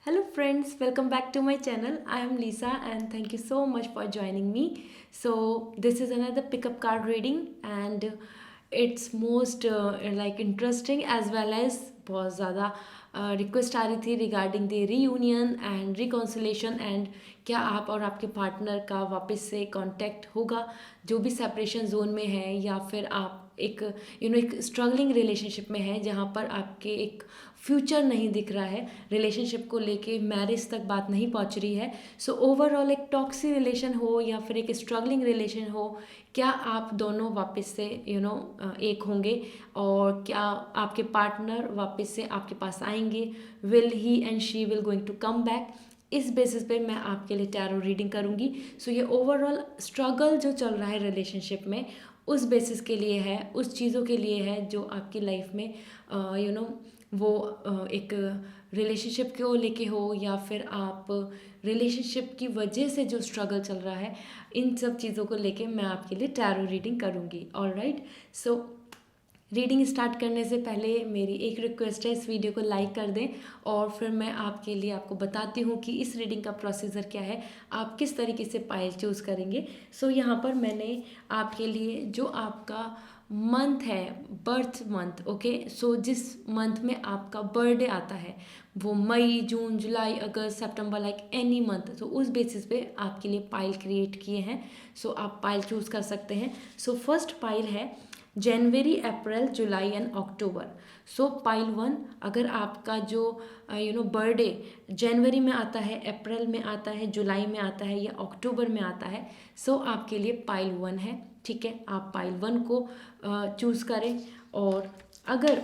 Hello friends, welcome back to my channel. I am Lisa and thank you so much for joining me. So this is another pickup card reading and it's most like interesting as well as बहुत ज़्यादा request आ रही थी regarding the reunion and reconciliation and क्या आप और आपके partner का वापस से कांटेक्ट होगा जो भी सेपरेशन जोन में है या फिर आप एक एक स्ट्रगलिंग रिलेशनशिप में है जहाँ पर आपके एक फ्यूचर नहीं दिख रहा है रिलेशनशिप को लेके मैरिज तक बात नहीं पहुँच रही है सो ओवरऑल एक टॉक्सिक रिलेशन हो या फिर एक स्ट्रगलिंग रिलेशन हो क्या आप दोनों वापस से एक होंगे और क्या आपके पार्टनर वापस से आपके पास आएंगे will he and she will going to come back इस बेसिस पे मैं आपके लिए टैरो रीडिंग करूँगी सो ये ओवरऑल स्ट्रगल जो चल रहा है रिलेशनशिप में उस बेसिस के लिए है उस चीज़ों के लिए है जो आपकी लाइफ में वो एक रिलेशनशिप को लेके हो या फिर आप रिलेशनशिप की वजह से जो स्ट्रगल चल रहा है इन सब चीज़ों को लेके मैं आपके लिए टैरो रीडिंग करूँगी ऑलराइट सो रीडिंग स्टार्ट करने से पहले मेरी एक रिक्वेस्ट है इस वीडियो को लाइक कर दें और फिर मैं आपके लिए आपको बताती हूँ कि इस रीडिंग का प्रोसीजर क्या है आप किस तरीके से पाइल चूज़ करेंगे सो यहाँ पर मैंने आपके लिए जो आपका मंथ है बर्थ मंथ ओके सो जिस मंथ में आपका बर्थडे आता है वो मई जून जुलाई अगस्त सितंबर लाइक एनी मंथ तो उस बेसिस पे आपके लिए पाइल क्रिएट किए हैं सो आप पाइल चूज़ कर सकते हैं सो फर्स्ट पाइल है जनवरी अप्रैल जुलाई एंड अक्टूबर सो पाइल वन अगर आपका जो बर्थडे जनवरी में आता है अप्रैल में आता है जुलाई में आता है या अक्टूबर में आता है सो आपके लिए पाइल वन है ठीक है आप पाइल वन को चूज़ करें और अगर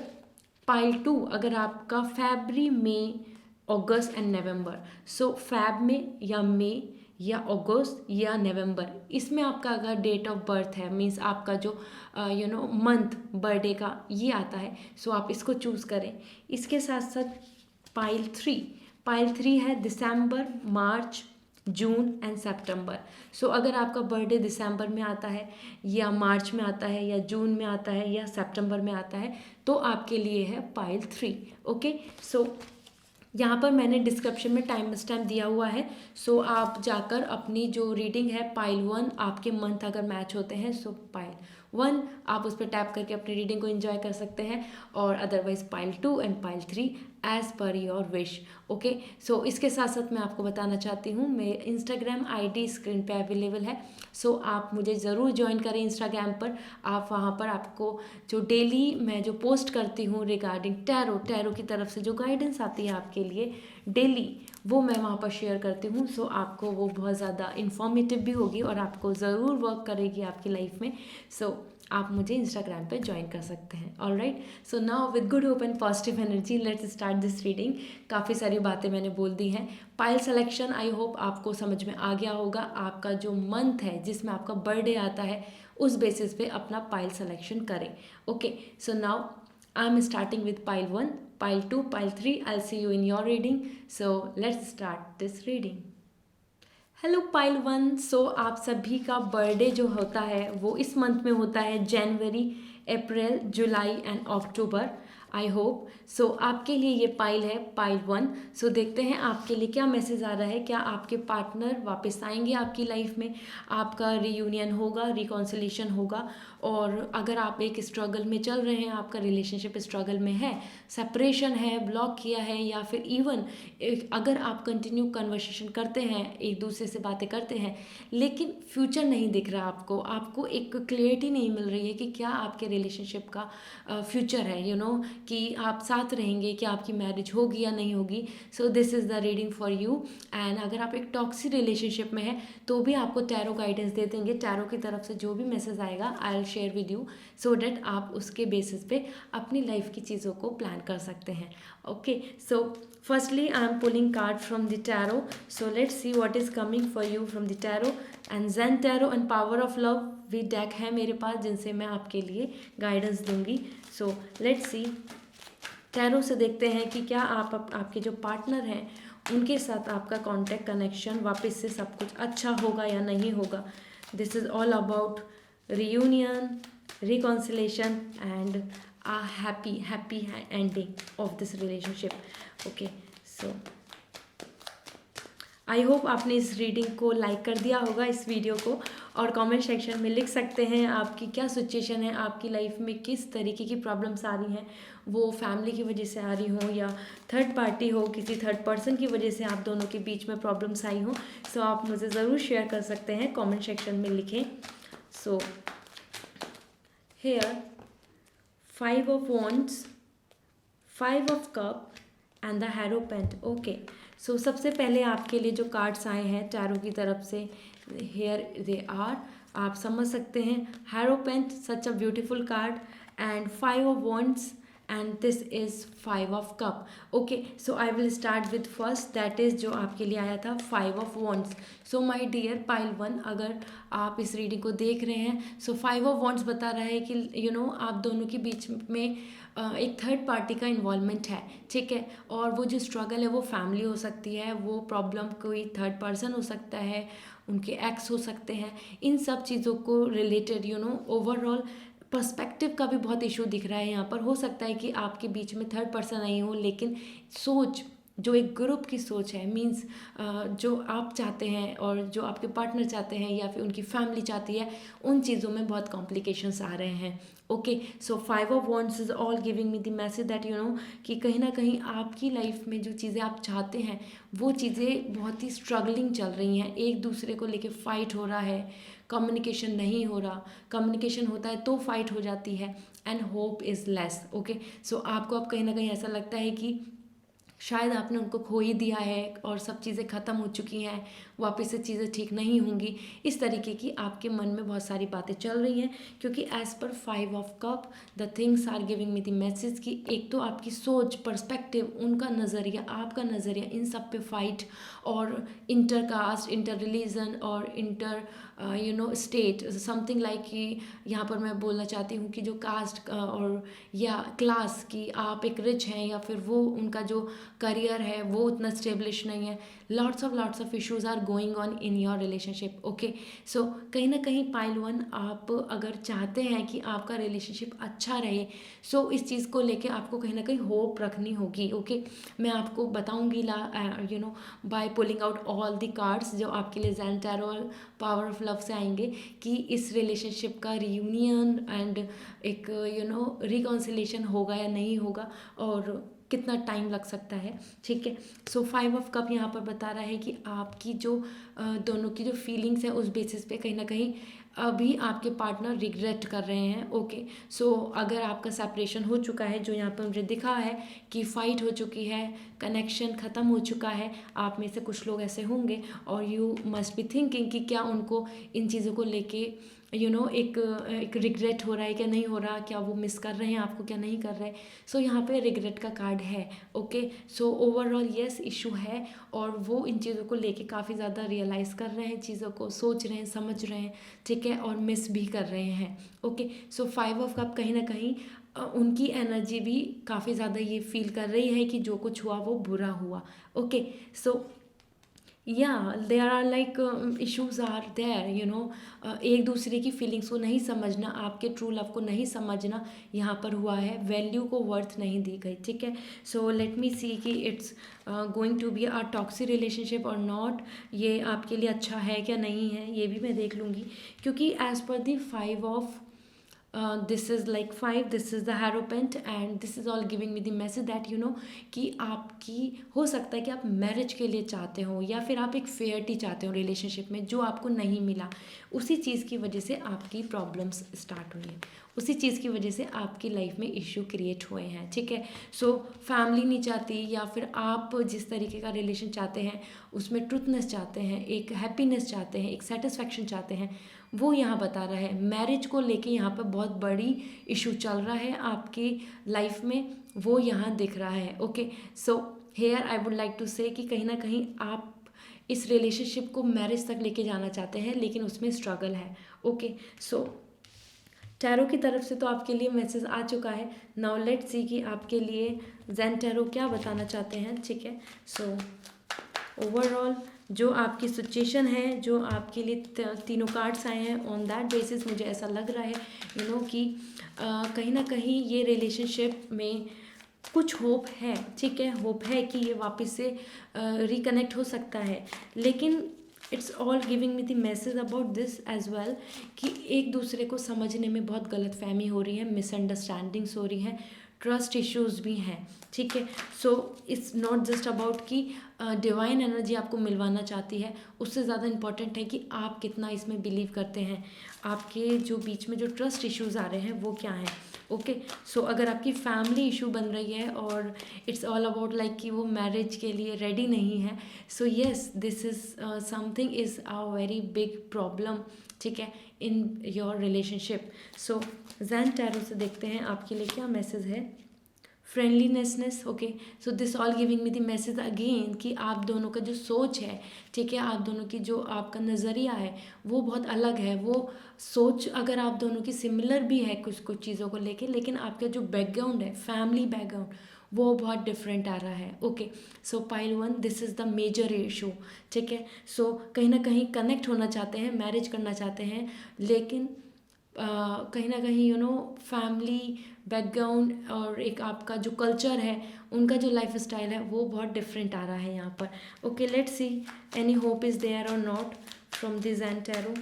पाइल टू अगर आपका फरवरी मई August and November so Feb में या मई या अगस्त या नवंबर इसमें आपका अगर डेट ऑफ बर्थ है मीन्स आपका जो मंथ बर्थडे का ये आता है सो आप इसको चूज़ करें इसके साथ साथ पाइल थ्री है दिसंबर मार्च जून एंड सितंबर सो अगर आपका बर्थडे दिसंबर में आता है या मार्च में आता है या जून में आता है या सितंबर में आता है तो आपके लिए है पाइल थ्री ओके सो यहाँ पर मैंने डिस्क्रिप्शन में टाइम स्टैम्प दिया हुआ है सो आप जाकर अपनी जो रीडिंग है पाइल वन आपके मंथ अगर मैच होते हैं सो पाइल वन आप उस पर टैप करके अपनी रीडिंग को एंजॉय कर सकते हैं और otherwise pile two and pile three as per your wish okay so इसके साथ साथ मैं आपको बताना चाहती हूँ मेरे इंस्टाग्राम आईडी स्क्रीन पे अवेलेबल है सो आप मुझे ज़रूर ज्वाइन करें इंस्टाग्राम पर आप वहाँ पर आपको जो डेली मैं जो पोस्ट करती हूँ रिगार्डिंग टैरो की तरफ से जो गाइडेंस आती है आपके लिए डेली वो मैं वहाँ पर शेयर करती हूँ सो आपको वो बहुत ज़्यादा इन्फॉर्मेटिव भी होगी और आपको ज़रूर वर्क करेगी आपकी लाइफ में सो आप मुझे इंस्टाग्राम पे ज्वाइन कर सकते हैं alright so now with good hope and positive energy let's start this reading काफ़ी सारी बातें मैंने बोल दी हैं पाइल सिलेक्शन आई होप आपको समझ में आ गया होगा आपका जो मंथ है जिसमें आपका बर्थडे आता है उस बेसिस पे अपना पाइल सिलेक्शन करें okay so now I am starting with pile one pile two pile three I see you in your reading so let's start this reading hello pile one so आप सभी का birthday जो होता है वो इस month में होता है जनवरी अप्रैल जुलाई and October I hope so आपके लिए ये पाइल है पाइल वन सो देखते हैं आपके लिए क्या मैसेज आ रहा है क्या आपके पार्टनर वापस आएंगे आपकी लाइफ में आपका रीयूनियन होगा रिकॉन्सिलेशन होगा और अगर आप एक स्ट्रगल में चल रहे हैं आपका रिलेशनशिप स्ट्रगल में है सेपरेशन है ब्लॉक किया है या फिर इवन अगर आप कंटिन्यू कन्वर्सेशन करते हैं एक दूसरे से बातें करते हैं लेकिन फ्यूचर नहीं दिख रहा आपको एक क्लियरिटी नहीं मिल रही है कि क्या आपके रिलेशनशिप का फ्यूचर है कि आप साथ रहेंगे कि आपकी मैरिज होगी या नहीं होगी सो this is the reading for you and अगर आप एक टॉक्सिक रिलेशनशिप में हैं तो भी आपको टैरो गाइडेंस दे देंगे टैरो की तरफ से जो भी मैसेज आएगा आई will share with you so that आप उसके बेसिस पे अपनी लाइफ की चीज़ों को प्लान कर सकते हैं okay so firstly I am pulling card from the tarot so let's see what is coming for you from the tarot and Zen tarot and power of love we deck है मेरे पास जिनसे मैं आपके लिए guidance दूंगी सो let's C tarot से देखते हैं कि क्या आपके जो पार्टनर हैं उनके साथ आपका कांटेक्ट कनेक्शन वापस से सब कुछ अच्छा होगा या नहीं होगा this is all about reunion reconciliation and a happy ending of this relationship okay so I hope आपने इस रीडिंग को लाइक कर दिया होगा, इस वीडियो को, और कमेंट सेक्शन में लिख सकते हैं आपकी क्या सिचुएशन है, आपकी लाइफ में किस तरीके की प्रॉब्लम्स आ रही हैं, वो फैमिली की वजह से आ रही हो या थर्ड पार्टी हो, किसी थर्ड पर्सन की वजह से आप दोनों के बीच में प्रॉब्लम्स आई हो। सो आप मुझे ज़रूर शेयर कर सकते हैं, कमेंट सेक्शन में लिखें। So here 5 of Wands, 5 of Cup and the hierophant. Okay, so सबसे पहले आपके लिए जो कार्ड्स आए हैं टैरो की तरफ से, हेयर दे आर, आप समझ सकते हैं, hierophant, such a beautiful card, and 5 of Wands and this is 5 of Cup। Okay, so I will start with first, that is जो आपके लिए आया था 5 of Wands। So my dear pile 1, अगर आप इस रीडिंग को देख रहे हैं, सो 5 of Wands बता रहा है कि आप दोनों के बीच में एक थर्ड पार्टी का इन्वॉल्वमेंट है, ठीक है, और वो जो स्ट्रगल है वो फैमिली हो सकती है, वो प्रॉब्लम कोई थर्ड पर्सन हो सकता है, उनके एक्स हो सकते हैं, इन सब चीज़ों को रिलेटेड ओवरऑल पर्सपेक्टिव का भी बहुत इशू दिख रहा है यहाँ पर। हो सकता है कि आपके बीच में थर्ड पर्सन नहीं हो, लेकिन सोच, जो एक ग्रुप की सोच है, मींस जो आप चाहते हैं और जो आपके पार्टनर चाहते हैं या फिर उनकी फैमिली चाहती है, उन चीज़ों में बहुत कॉम्प्लिकेशंस आ रहे हैं। Okay, so 5 of Wands is all giving me the message that कि कहीं ना कहीं आपकी लाइफ में जो चीज़ें आप चाहते हैं वो चीज़ें बहुत ही स्ट्रगलिंग चल रही हैं, एक दूसरे को लेके फाइट हो रहा है, कम्युनिकेशन नहीं हो रहा, कम्युनिकेशन होता है तो फाइट हो जाती है, and hope is less. Okay, so आपको अब कहीं ना कहीं ऐसा लगता है कि शायद आपने उनको खो ही दिया है और सब चीज़ें ख़त्म हो चुकी हैं, वापस से चीज़ें ठीक नहीं होंगी, इस तरीके की आपके मन में बहुत सारी बातें चल रही हैं। क्योंकि as per 5 of Cup the things are giving me the message कि एक तो आपकी सोच, पर्सपेक्टिव, उनका नज़रिया, आपका नज़रिया, इन सब पे फाइट, और इंटर कास्ट, इंटर रिलीजन और इंटर स्टेट, समथिंग लाइक कि यहाँ पर मैं बोलना चाहती हूँ कि जो कास्ट और या क्लास की, आप एक रिच हैं या फिर वो उनका जो करियर है वो उतना स्टेब्लिश नहीं है, lots of issues are going on in your relationship. Okay, so कहीं ना कहीं पाइल 1, आप अगर चाहते हैं कि आपका रिलेशनशिप अच्छा रहे, सो इस चीज़ को लेके आपको कहीं ना कहीं होप रखनी होगी। ओके, मैं आपको बताऊंगी by pulling out all the cards जो आपके लिए ज़ेन टैरो और पावर ऑफ लव से आएंगे, कि इस रिलेशनशिप का रियूनियन एंड एक रिकॉन्सिलेशन होगा या नहीं होगा, और कितना टाइम लग सकता है, ठीक है। सो 5 of Cup यहाँ पर बता रहा है कि आपकी जो दोनों की जो फीलिंग्स है उस बेसिस पे कहीं ना कहीं अभी आपके पार्टनर रिग्रेट कर रहे हैं। ओके, सो अगर आपका सेपरेशन हो चुका है, जो यहाँ पर मुझे दिखा है कि फाइट हो चुकी है, कनेक्शन ख़त्म हो चुका है, आप में से कुछ लोग ऐसे होंगे और यू मस्ट बी थिंकिंग कि क्या उनको इन चीज़ों को लेके एक रिग्रेट हो रहा है, क्या नहीं हो रहा, क्या वो मिस कर रहे हैं आपको, क्या नहीं कर रहे। सो यहाँ पे रिग्रेट का कार्ड है। Okay, so overall yes, issue है, और वो इन चीज़ों को लेके काफ़ी ज़्यादा रियलाइज़ कर रहे हैं, चीज़ों को सोच रहे हैं, समझ रहे हैं, ठीक है, और मिस भी कर रहे हैं। ओके, सो 5 of Cup कहीं ना कहीं उनकी एनर्जी भी काफ़ी ज़्यादा ये फील कर रही है कि जो कुछ हुआ वो बुरा हुआ। Okay, so there are like issues are there, एक दूसरे की फीलिंग्स को नहीं समझना, आपके ट्रू लव को नहीं समझना यहाँ पर हुआ है, वैल्यू को वर्थ नहीं दी गई, ठीक है। सो लेट मी सी कि it's going to be a toxic relationship और नॉट, ये आपके लिए अच्छा है क्या नहीं है, ये भी मैं देख लूँगी, क्योंकि as per the 5 of this is like 5, this is the Hierophant, and this is all giving me the message that कि आपकी हो सकता है कि आप मैरिज के लिए चाहते हो या फिर आप एक फेयरिटी चाहते हो रिलेशनशिप में, जो आपको नहीं मिला, उसी चीज़ की वजह से आपकी प्रॉब्लम्स स्टार्ट हुई हैं, उसी चीज़ की वजह से आपकी लाइफ में इश्यू क्रिएट हुए हैं, ठीक है। सो फैमिली नहीं चाहती, या फिर आप जिस तरीके का रिलेशन चाहते हैं उसमें ट्रुथनेस चाहते हैं, एक हैप्पीनेस चाहते हैं, एक सेटिस्फैक्शन चाहते हैं, वो यहाँ बता रहा है। मैरिज को लेके यहाँ पर बहुत बड़ी इशू चल रहा है आपकी लाइफ में, वो यहाँ दिख रहा है। Okay, so here I would like to say कि कहीं ना कहीं आप इस रिलेशनशिप को मैरिज तक लेके जाना चाहते हैं, लेकिन उसमें स्ट्रगल है। ओके, सो टैरो की तरफ से तो आपके लिए मैसेज आ चुका है। नाउ लेट्स सी कि आपके लिए ज़ेन टैरो क्या बताना चाहते हैं, ठीक है। सो ओवरऑल जो आपकी सिचुएशन है, जो आपके लिए तीनों कार्ड्स आए हैं, ऑन दैट बेसिस मुझे ऐसा लग रहा है कि कहीं ना कहीं ये रिलेशनशिप में कुछ होप है, ठीक है, होप है कि ये वापस से रिकनेक्ट हो सकता है, लेकिन it's all giving me the message about this as well कि एक दूसरे को समझने में बहुत गलतफहमी हो रही है, मिसअंडरस्टैंडिंग्स हो रही हैं, ट्रस्ट इश्यूज़ भी हैं, ठीक है। सो इट्स नॉट जस्ट अबाउट कि डिवाइन एनर्जी आपको मिलवाना चाहती है, उससे ज़्यादा इम्पॉर्टेंट है कि आप कितना इसमें बिलीव करते हैं, आपके जो बीच में जो ट्रस्ट इश्यूज़ आ रहे हैं वो क्या हैं। ओके, सो अगर आपकी फैमिली इशू बन रही है और इट्स ऑल अबाउट लाइक कि वो मैरिज के लिए रेडी नहीं है, so yes this is something is a very big problem, ठीक है, in your relationship. So Jain tarot से देखते हैं आपके लिए क्या मैसेज है। Friendliness, okay, so this all giving me the message again कि आप दोनों का जो सोच है, ठीक है, आप दोनों की जो आपका नज़रिया है वो बहुत अलग है। वो सोच अगर आप दोनों की सिमिलर भी है कुछ कुछ चीज़ों को लेके, लेकिन आपका जो बैकग्राउंड है, फैमिली बैकग्राउंड, वो बहुत डिफरेंट आ रहा है। Okay, so pile 1, this is the major issue, ठीक है। सो कहीं ना कहीं कनेक्ट होना चाहते हैं, मैरिज करना चाहते हैं, लेकिन कहीं ना कहीं फैमिली बैकग्राउंड और एक आपका जो कल्चर है, उनका जो लाइफ स्टाइल है वो बहुत डिफरेंट आ रहा है यहाँ पर। Okay, let's see any hope is there और not from the Zen tarot.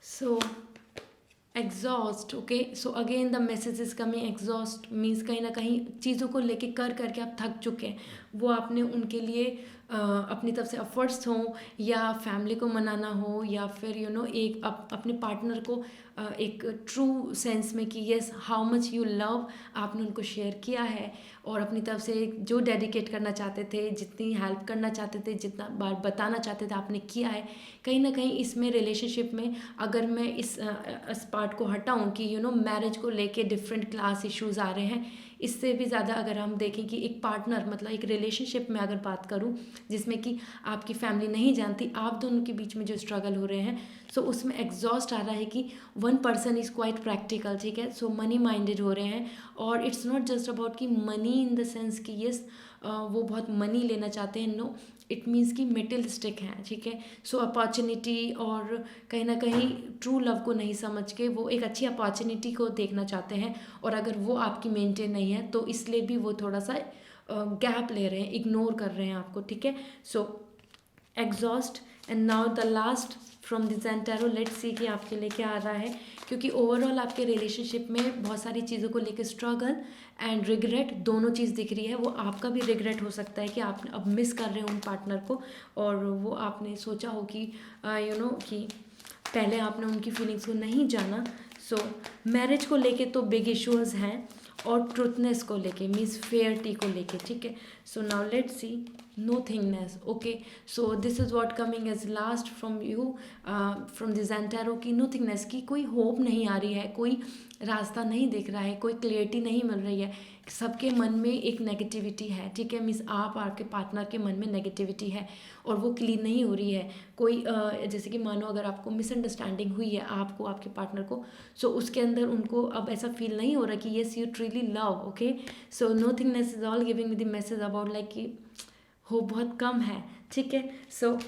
So exhaust, okay, so again the message is coming, exhaust means कहीं ना कहीं चीज़ों को लेके कर करके आप थक चुके हैं। वो आपने उनके लिए अपनी तरफ से एफर्ट्स हों, या फैमिली को मनाना हो, या फिर एक अपने पार्टनर को एक ट्रू सेंस में कि yes how much you love आपने उनको शेयर किया है, और अपनी तरफ से जो डेडिकेट करना चाहते थे, जितनी हेल्प करना चाहते थे, जितना बार बताना चाहते थे, आपने किया है। कहीं ना कहीं इसमें रिलेशनशिप में अगर मैं इस पार्ट को हटाऊं कि मैरिज को लेके डिफरेंट क्लास इश्यूज़ आ रहे हैं, इससे भी ज़्यादा अगर हम देखें कि एक पार्टनर मतलब एक रिलेशनशिप में अगर बात करूं जिसमें कि आपकी फैमिली नहीं जानती, आप दोनों के बीच में जो स्ट्रगल हो रहे हैं, सो उसमें एग्जॉस्ट आ रहा है कि one person is quite practical, ठीक है, सो मनी माइंडेड हो रहे हैं। और इट्स नॉट जस्ट अबाउट कि मनी इन द सेंस कि यस वो बहुत मनी लेना चाहते हैं, नो, इट मीन्स कि मेटलिस्टिक हैं, ठीक है। सो अपॉर्चुनिटी और कहीं ना कहीं ट्रू लव को नहीं समझ के वो एक अच्छी अपॉर्चुनिटी को देखना चाहते हैं, और अगर वो आपकी मेंटेन नहीं है तो इसलिए भी वो थोड़ा सा गैप ले रहे हैं, इग्नोर कर रहे हैं आपको, ठीक है। So exhaust and now the last from the Zen tarot, let's see कि आपके लिए क्या आ रहा है, क्योंकि ओवरऑल आपके रिलेशनशिप में बहुत सारी चीज़ों को लेकर स्ट्रगल एंड रिग्रेट दोनों चीज़ दिख रही है। वो आपका भी रिग्रेट हो सकता है कि आप अब मिस कर रहे हो उन पार्टनर को, और वो आपने सोचा हो कि कि पहले आपने उनकी फीलिंग्स को नहीं जाना। सो मैरिज को लेके तो बिग इश्यूज़ हैं, और ट्रुथनेस को लेके मीन्स फेयरिटी को लेके, ठीक है। So now let's see nothingness, okay, so this is what coming as last from you from the Zen tarot की नोथिंगनेस की कोई होप नहीं आ रही है, कोई रास्ता नहीं दिख रहा है, कोई क्लियरिटी नहीं मिल रही है, सबके मन में एक नेगेटिविटी है, ठीक है, मीन्स आप आपके पार्टनर के मन में नेगेटिविटी है और वो क्लीन नहीं हो रही है। कोई जैसे कि मानो अगर आपको मिसअंडरस्टैंडिंग हुई है आपको आपके पार्टनर को, सो उसके अंदर उनको अब ऐसा फील नहीं हो रहा कि yes you truly love, okay, so nothingness is all giving me the message about like कि होप बहुत कम है, ठीक है। So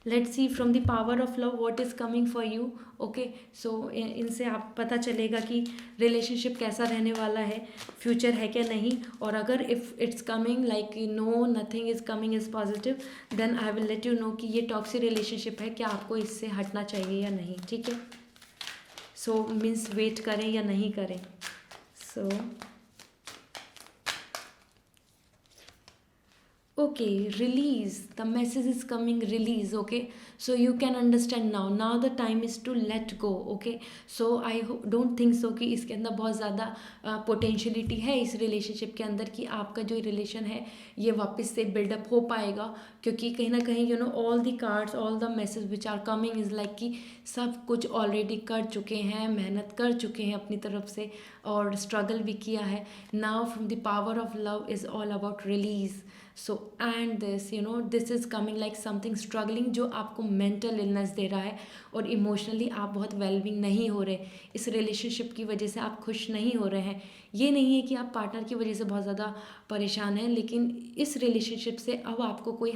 let's see from the power of love what is coming for you, okay, so इनसे आप पता चलेगा कि रिलेशनशिप कैसा रहने वाला है, फ्यूचर है क्या नहीं, और अगर if it's coming like no nothing is coming is positive, then I will let you know कि ये टॉक्सिक रिलेशनशिप है, क्या आपको इससे हटना चाहिए या नहीं, ठीक है। सो मीन्स वेट करें या नहीं करें। सो okay, release, the message is coming, release, okay, so you can understand now the time is to let go, okay, so I don't think so कि इसके अंदर बहुत ज़्यादा पोटेंशियलिटी है इस रिलेशनशिप के अंदर कि आपका जो रिलेशन है ये वापस से बिल्डअप हो पाएगा, क्योंकि कहीं ना कहीं all the cards, all the message which are coming is like कि सब कुछ ऑलरेडी कर चुके हैं, मेहनत कर चुके हैं अपनी तरफ से और स्ट्रगल भी किया है। Now from the power of love is all about release, so and this this is coming like something struggling, जो आपको मेंटल इलनेस दे रहा है और इमोशनली आप बहुत वेलबिंग नहीं हो रहे, इस रिलेशनशिप की वजह से आप खुश नहीं हो रहे हैं। ये नहीं है कि आप पार्टनर की वजह से बहुत ज़्यादा परेशान हैं, लेकिन इस रिलेशनशिप से अब आपको कोई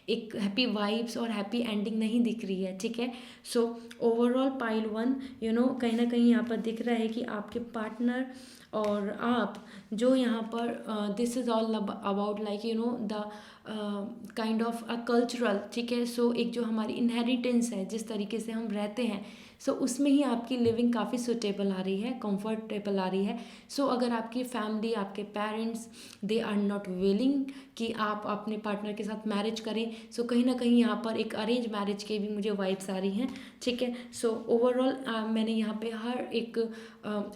एक हैप्पी वाइब्स और हैप्पी एंडिंग नहीं दिख रही है, ठीक है। सो ओवरऑल पाइल 1 कहीं ना कहीं यहाँ पर दिख रहा है कि आपके पार्टनर और आप जो यहाँ पर this is all about like the kind of a cultural, ठीक है। सो एक जो हमारी इनहेरिटेंस है, जिस तरीके से हम रहते हैं, सो उसमें ही आपकी लिविंग काफ़ी सुटेबल आ रही है, कंफर्टेबल आ रही है। सो अगर आपकी फैमिली, आपके parents they are not willing कि आप अपने पार्टनर के साथ मैरिज करें, सो कहीं ना कहीं यहाँ पर एक अरेंज मैरिज के भी मुझे वाइब्स आ रही हैं, ठीक है। सो ओवरऑल मैंने यहाँ पे हर एक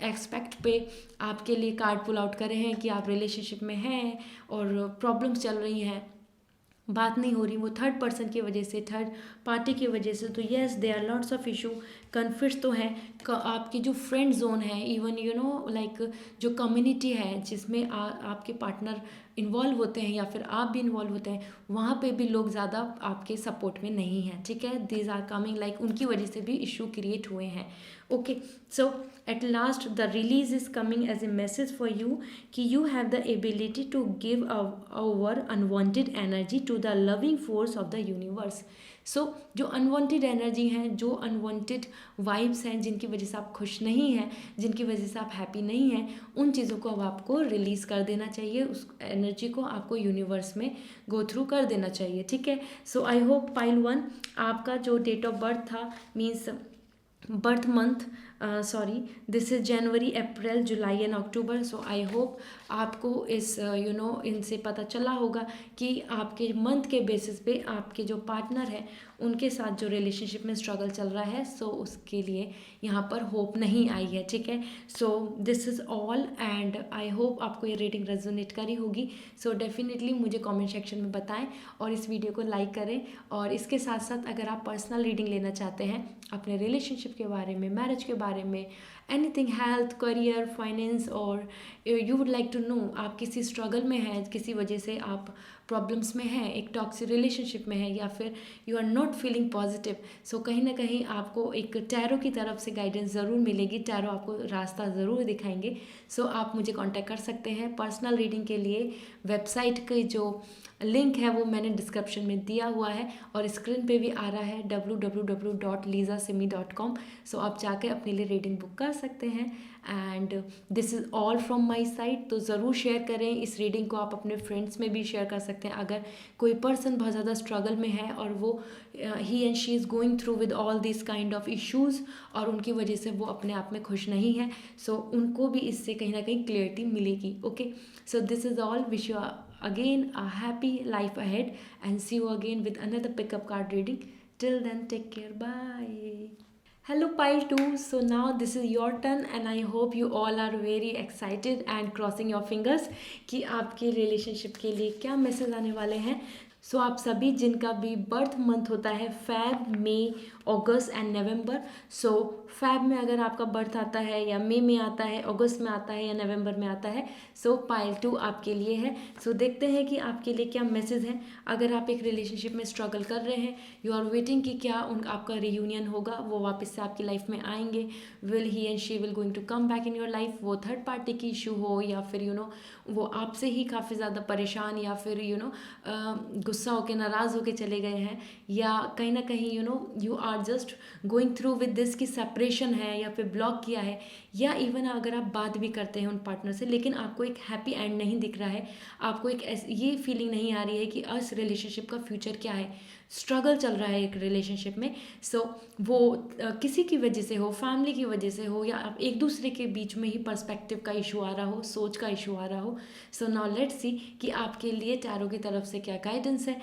एक्सपेक्ट पे आपके लिए कार्ड पुल आउट करे हैं कि आप रिलेशनशिप में हैं और प्रॉब्लम्स चल रही हैं, बात नहीं हो रही, वो थर्ड पर्सन की वजह से, थर्ड पार्टी की वजह से। तो yes, they are lots of issue, conflicts तो हैं। आपकी जो फ्रेंड जोन है, इवन लाइक जो कम्युनिटी है जिसमें आपके पार्टनर इन्वॉल्व होते हैं या फिर आप भी इन्वॉल्व होते हैं, वहाँ पे भी लोग ज़्यादा आपके सपोर्ट में नहीं हैं, ठीक है। दीज आर कमिंग लाइक उनकी वजह से भी इशू क्रिएट हुए हैं, okay. So at last the release is coming as a message for you कि you have the ability to give over unwanted energy to the loving force of the universe. So जो unwanted energy हैं, जो unwanted vibes हैं, जिनकी वजह से आप खुश नहीं हैं, जिनकी वजह से आप हैप्पी नहीं हैं, उन चीज़ों को अब आपको रिलीज़ कर देना चाहिए, उस एनर्जी को आपको यूनिवर्स में गो थ्रू कर देना चाहिए, ठीक है। सो आई होप पाइल 1 आपका जो डेट ऑफ बर्थ था, means birth month, sorry, this is जनवरी, अप्रैल, जुलाई एंड अक्टूबर। सो आई होप आपको इस इनसे पता चला होगा कि आपके मंथ के बेसिस पे आपके जो पार्टनर है उनके साथ जो रिलेशनशिप में स्ट्रगल चल रहा है, सो उसके लिए यहाँ पर होप नहीं आई है, ठीक है। So this is all and I hope आपको ये रीडिंग रेजोनेट करी होगी। सो डेफिनेटली मुझे कमेंट सेक्शन में बताएं और इस वीडियो को लाइक करें। और इसके साथ साथ अगर आप पर्सनल रीडिंग लेना चाहते हैं अपने रिलेशनशिप के बारे में, मैरिज के बारे में, एनीथिंग, हेल्थ, करियर, फाइनेंस, और you would like to know आप किसी स्ट्रगल में हैं, किसी वजह से आप प्रॉब्लम्स में हैं, एक टॉक्सिक रिलेशनशिप में है, या फिर you are not feeling positive, so कहीं ना कहीं आपको एक टैरो की तरफ से गाइडेंस ज़रूर मिलेगी, टैरो आपको रास्ता ज़रूर दिखाएंगे। सो आप मुझे कांटेक्ट कर सकते हैं पर्सनल रीडिंग के लिए। वेबसाइट के जो लिंक है वो मैंने डिस्क्रिप्शन में दिया हुआ है और स्क्रीन पे भी आ रहा है www.lisasimi.com। सो आप जाकर अपने लिए रीडिंग बुक कर सकते हैं। And this is all from my side. तो ज़रूर शेयर करें इस रीडिंग को, आप अपने फ्रेंड्स में भी शेयर कर सकते हैं। अगर कोई पर्सन बहुत ज़्यादा स्ट्रगल में है और वो he and she is going through with all this kind of issues और उनकी वजह से वो अपने आप में खुश नहीं है, सो उनको भी इससे कहीं ना कहीं क्लियरिटी मिलेगी, okay. So this is all, wish you again a happy life ahead and see you again with another pickup card reading. Till then, take care, bye. Hello pile 2, so now this is your turn and I hope you all are very excited and crossing your fingers कि आपके relationship के लिए क्या message आने वाले हैं। सो आप सभी जिनका भी बर्थ मंथ होता है Feb, May, August and November, so Feb में अगर आपका बर्थ आता है या मई में आता है, अगस्त में आता है या नवंबर में आता है, सो पाइल 2 आपके लिए है। सो देखते हैं कि आपके लिए क्या मैसेज है। अगर आप एक रिलेशनशिप में स्ट्रगल कर रहे हैं, यू आर वेटिंग कि क्या आपका रियूनियन होगा, वो वापस से आपकी लाइफ में आएंगे, will he and she will going to come back in your life, वो थर्ड पार्टी की इशू हो या फिर वो आपसे ही काफ़ी ज़्यादा परेशान या फिर गुस्सा होकर नाराज़ होकर चले गए हैं, या कहीं ना कहीं you are just going through with this की सेपरेशन है या फिर ब्लॉक किया है, या इवन अगर आप बात भी करते हैं उन पार्टनर से लेकिन आपको एक हैप्पी एंड नहीं दिख रहा है, आपको एक ये फीलिंग नहीं आ रही है कि इस रिलेशनशिप का फ्यूचर क्या है, स्ट्रगल चल रहा है एक रिलेशनशिप में। सो वो किसी की वजह से हो, फैमिली की वजह से हो, या आप एक दूसरे के बीच में ही पर्सपेक्टिव का इशू आ रहा हो, सोच का इशू आ रहा हो। सो नाउ लेट्स सी कि आपके लिए टैरो की तरफ से क्या गाइडेंस है।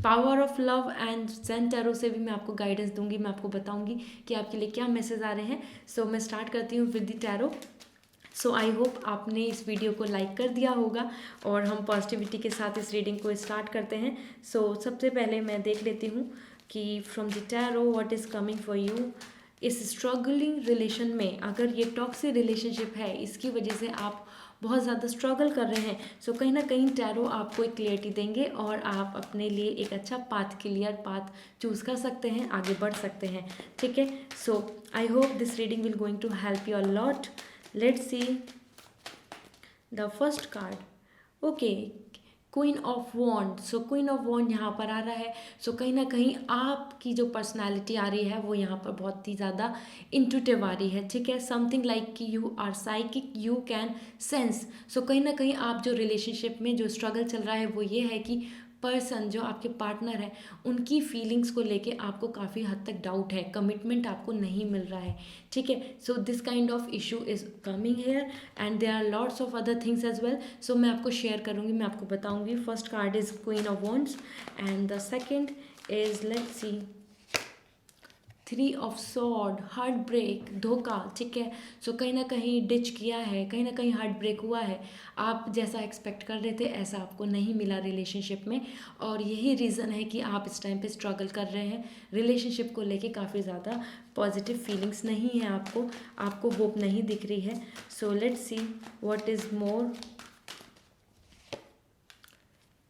Power of love and Zen tarot से भी मैं आपको गाइडेंस दूंगी, मैं आपको बताऊंगी कि आपके लिए क्या मैसेज आ रहे हैं। सो मैं स्टार्ट करती हूँ with the tarot. So I hope आपने इस वीडियो को लाइक कर दिया होगा और हम पॉजिटिविटी के साथ इस रीडिंग को स्टार्ट करते हैं। सो सबसे पहले मैं देख लेती हूँ कि from the tarot what is coming for you इस स्ट्रगलिंग रिलेशन में, अगर ये टॉक्सिक रिलेशनशिप है, इसकी वजह से आप बहुत ज़्यादा स्ट्रगल कर रहे हैं, सो कहीं ना कहीं टैरो आपको एक क्लियरिटी देंगे और आप अपने लिए एक अच्छा पाथ, क्लियर पाथ चूज़ कर सकते हैं, आगे बढ़ सकते हैं, ठीक है। So I hope this reading will going to help you a lot. Let's see the first card. Okay, queen of wand. So queen of wand यहाँ पर आ रहा है। सो कहीं ना कहीं आपकी जो पर्सनालिटी आ रही है वो यहाँ पर बहुत ही ज़्यादा इंट्यूटिव आ रही है, ठीक है। समथिंग लाइक कि you are psychic, you can sense. So कहीं ना कहीं आप जो रिलेशनशिप में जो स्ट्रगल चल रहा है वो ये है कि पर्सन जो आपके पार्टनर है उनकी फीलिंग्स को लेके आपको काफ़ी हद तक डाउट है, कमिटमेंट आपको नहीं मिल रहा है, ठीक है। So this kind of issue is coming here and there are lots of other things as well. So मैं आपको शेयर करूँगी, मैं आपको बताऊँगी। First card is queen of wands and the second is, let's see, 3 of sword, heart break, धोखा, ठीक है। सो कहीं ना कहीं डिच किया है, कहीं ना कहीं हार्ट ब्रेक हुआ है, आप जैसा एक्सपेक्ट कर रहे थे ऐसा आपको नहीं मिला रिलेशनशिप में, और यही रीज़न है कि आप इस टाइम पे स्ट्रगल कर रहे हैं रिलेशनशिप को लेके। काफ़ी ज़्यादा पॉजिटिव फीलिंग्स नहीं है आपको होप नहीं दिख रही है। So let's see what is more.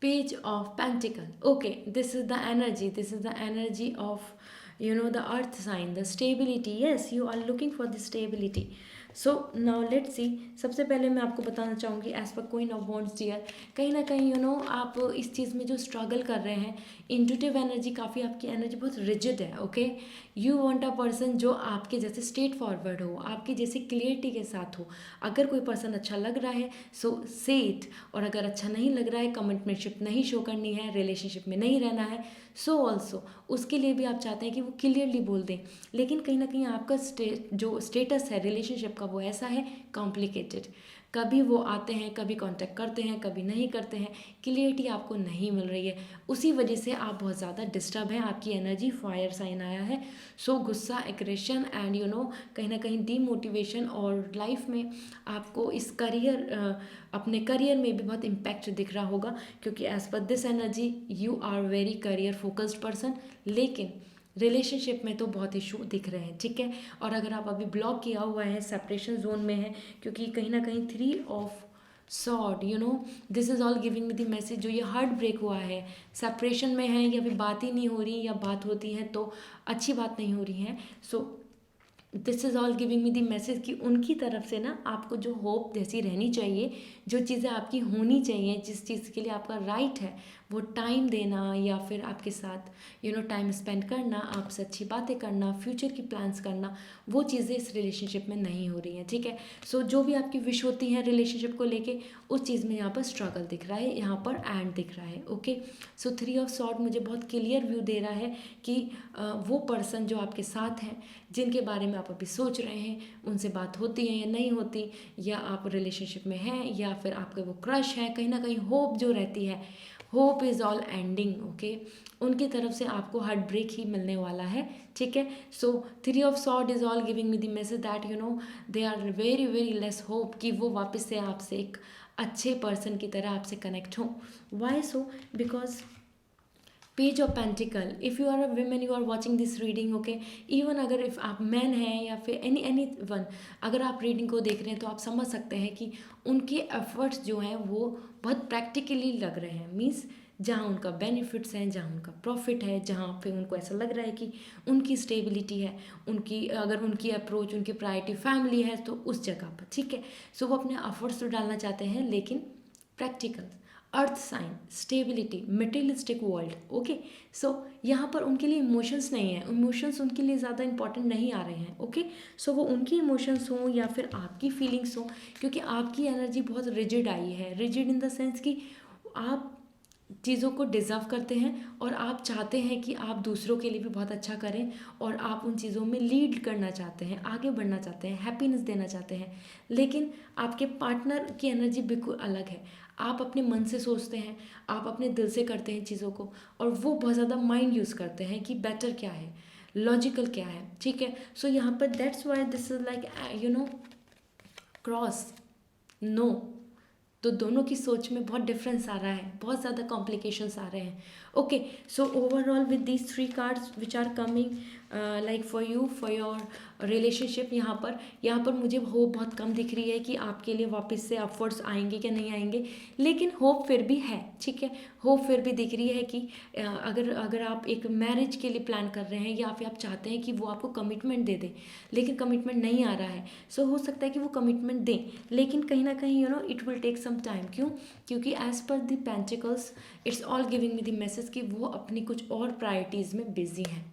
Page of Pentacle. Okay, this is the energy, this is the energy of, you know, the earth sign, the stability. Yes, you are looking for the stability. So now let's सी। सबसे पहले मैं आपको बताना चाहूँगी as per queen of wands dear, कहीं ना कहीं आप इस चीज़ में जो स्ट्रगल कर रहे हैं, इंट्यूटिव एनर्जी, काफ़ी आपकी एनर्जी बहुत रिजिड है, okay. You want a person जो आपके जैसे स्ट्रेट फॉरवर्ड हो, आपकी जैसे क्लियरिटी के साथ हो। अगर कोई पर्सन अच्छा लग रहा है सो से इट, और अगर अच्छा नहीं लग रहा है, कमिटमेंटशिप नहीं शो करनी है, रिलेशनशिप में नहीं रहना है, सो ऑल्सो उसके लिए भी आप चाहते हैं कि वो क्लियरली बोल दें। लेकिन कहीं ना कहीं आपका जो स्टेटस है रिलेशनशिप का वो ऐसा है कॉम्प्लिकेटेड, कभी वो आते हैं, कभी कांटेक्ट करते हैं, कभी नहीं करते हैं, क्लियरिटी आपको नहीं मिल रही है, उसी वजह से आप बहुत ज़्यादा डिस्टर्ब हैं। आपकी एनर्जी फायर साइन आया है, सो गुस्सा, एग्रेशन एंड कहीं ना कहीं डीमोटिवेशन, और लाइफ में आपको इस अपने करियर में भी बहुत इम्पैक्ट दिख रहा होगा, क्योंकि as per this energy you are very career focused person, लेकिन रिलेशनशिप में तो बहुत इशू दिख रहे हैं, ठीक है। और अगर आप अभी ब्लॉक किया हुआ है, सेपरेशन जोन में है, क्योंकि कहीं ना कहीं 3 of sword, this is all giving me the message, जो ये हार्ट ब्रेक हुआ है, सेपरेशन में है, या फिर बात ही नहीं हो रही, या बात होती है तो अच्छी बात नहीं हो रही है। So this is all giving me the message कि उनकी तरफ से ना आपको जो होप जैसी रहनी चाहिए, जो चीज़ें आपकी होनी चाहिए, जिस चीज़ के लिए आपका राइट है, वो टाइम देना, या फिर आपके साथ टाइम स्पेंड करना, आपसे अच्छी बातें करना, फ्यूचर की प्लान्स करना, वो चीज़ें इस रिलेशनशिप में नहीं हो रही हैं, ठीक है। सो जो भी आपकी विश होती है रिलेशनशिप को लेके, उस चीज़ में यहाँ पर स्ट्रगल दिख रहा है, यहाँ पर एंड दिख रहा है, ओके। सो 3 ऑफ सॉर्ड मुझे बहुत क्लियर व्यू दे रहा है कि वो पर्सन जो आपके साथ हैं, जिनके बारे में आप अभी सोच रहे हैं, उनसे बात होती है या नहीं होती, या आप रिलेशनशिप में हैं, या फिर आपके वो क्रश है, कहीं ना कहीं होप जो रहती है, hope is all ending, okay. उनकी तरफ से आपको हार्ट ब्रेक ही मिलने वाला है, ठीक है। So 3 of sword is all giving me the message that they are very very less hope कि वो वापस से आपसे एक अच्छे पर्सन की तरह आपसे कनेक्ट हों। Why so? Because page of pentacles, if you are a women you are watching this reading, okay, even अगर इफ़ आप मैन हैं या फिर एनी वन, अगर आप रीडिंग को देख रहे हैं तो आप समझ सकते हैं कि उनके एफर्ट्स जो हैं वो बहुत प्रैक्टिकली लग रहे हैं। मीन्स जहाँ उनका बेनिफिट्स हैं, जहाँ उनका प्रॉफिट है, जहाँ पे उनको ऐसा लग रहा है कि उनकी स्टेबिलिटी है, उनकी अगर उनकी अप्रोच, उनकी प्रायोरिटी फैमिली है, तो उस जगह पर, ठीक है। सो वो अपने एफर्ट्स तो डालना चाहते हैं, लेकिन practical, earth sign, stability, materialistic world, okay. So यहाँ पर उनके लिए इमोशंस नहीं है, इमोशंस उनके लिए ज़्यादा इंपॉर्टेंट नहीं आ रहे हैं, ओके। सो वो उनकी इमोशंस हों या फिर आपकी फीलिंग्स हों, क्योंकि आपकी एनर्जी बहुत रिजिड आई है, रिजिड इन द सेंस कि आप चीज़ों को डिज़र्व करते हैं, और आप चाहते हैं कि आप दूसरों के लिए भी बहुत अच्छा करें, और आप उन चीज़ों में लीड करना चाहते हैं, आगे बढ़ना चाहते हैं, हैप्पीनेस देना चाहते हैं। लेकिन आपके पार्टनर की एनर्जी बिल्कुल अलग है। आप अपने मन से सोचते हैं, आप अपने दिल से करते हैं चीज़ों को, और वो बहुत ज़्यादा माइंड यूज़ करते हैं कि बेटर क्या है, लॉजिकल क्या है, ठीक है। सो यहाँ पर that's why this is like cross, no. तो दोनों की सोच में बहुत डिफरेंस आ रहा है, बहुत ज़्यादा कॉम्प्लिकेशंस आ रहे हैं, okay. So overall with these 3 cards which are coming, like for you, for your relationship. यहाँ पर मुझे होप बहुत कम दिख रही है कि आपके लिए वापस से अपवर्ड्स आएंगे क्या नहीं आएंगे, लेकिन होप फिर भी है, ठीक है। होप फिर भी दिख रही है कि अगर अगर आप एक मैरिज के लिए प्लान कर रहे हैं या फिर आप चाहते हैं कि वो आपको कमिटमेंट दे दे, लेकिन कमिटमेंट नहीं आ रहा है, सो हो सकता है कि वो कमिटमेंट दें, लेकिन कहीं ना कहीं it will take some time. क्यों? क्योंकि as per the pentacles it's all giving me the message कि वो अपनी कुछ और प्रायोरिटीज़ में बिजी हैं।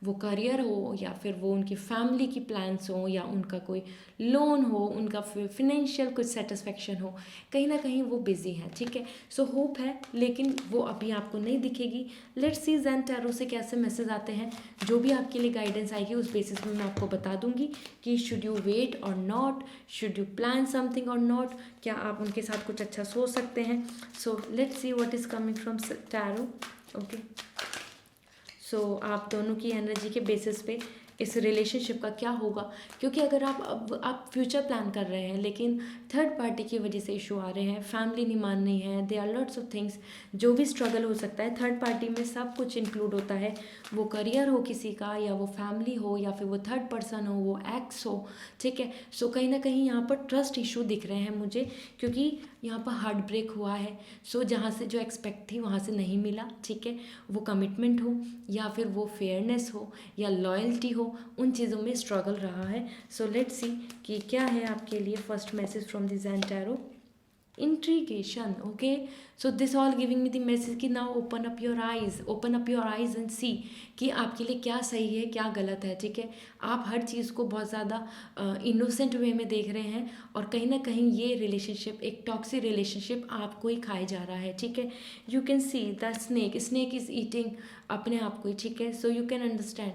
वो करियर हो या फिर वो उनकी फैमिली की प्लान्स हो या उनका कोई लोन हो, उनका फिनेंशियल कुछ सेटिस्फेक्शन हो, कहीं ना कहीं वो बिजी हैं, ठीक है। सो होप है, लेकिन वो अभी आपको नहीं दिखेगी। लेट्स सी ज़ेन टैरो से कैसे मैसेज आते हैं। जो भी आपके लिए गाइडेंस आएगी उस बेसिस में मैं आपको बता दूंगी कि शुड यू वेट और not, should you plan something और नॉट, क्या आप उनके साथ कुछ अच्छा सोच सकते हैं। So let's see what is coming from tarot. Okay, so आप दोनों की एनर्जी के बेसिस पे इस रिलेशनशिप का क्या होगा। क्योंकि अगर आप फ्यूचर प्लान कर रहे हैं लेकिन थर्ड पार्टी की वजह से इशू आ रहे हैं, फैमिली नहीं मान रही है, they are lots of things, जो भी स्ट्रगल हो सकता है थर्ड पार्टी में सब कुछ इंक्लूड होता है। वो करियर हो किसी का, या वो फैमिली हो, या फिर वो थर्ड पर्सन हो, वो एक्स हो, ठीक है। सो कहीं ना कहीं यहाँ पर ट्रस्ट इशू दिख रहे हैं मुझे, क्योंकि यहाँ पर हार्ट ब्रेक हुआ है। सो जहाँ से जो एक्सपेक्ट थी वहाँ से नहीं मिला, ठीक है। वो कमिटमेंट हो या फिर वो फेयरनेस हो या लॉयल्टी हो, उन चीज़ों में स्ट्रगल रहा है। सो लेट्स सी कि क्या है आपके लिए first message from the Zen tarot. Integration, okay. So this all giving me the message कि now open up your eyes, open up your eyes and see कि आपके लिए क्या सही है क्या गलत है, ठीक है। आप हर चीज़ को बहुत ज़्यादा इनोसेंट वे में देख रहे हैं, और कहीं ना कहीं ये रिलेशनशिप एक टॉक्सिक रिलेशनशिप आपको ही खाया जा रहा है, ठीक है। You can see the snake is eating अपने आप को ही, ठीक है। सो यू कैन अंडरस्टैंड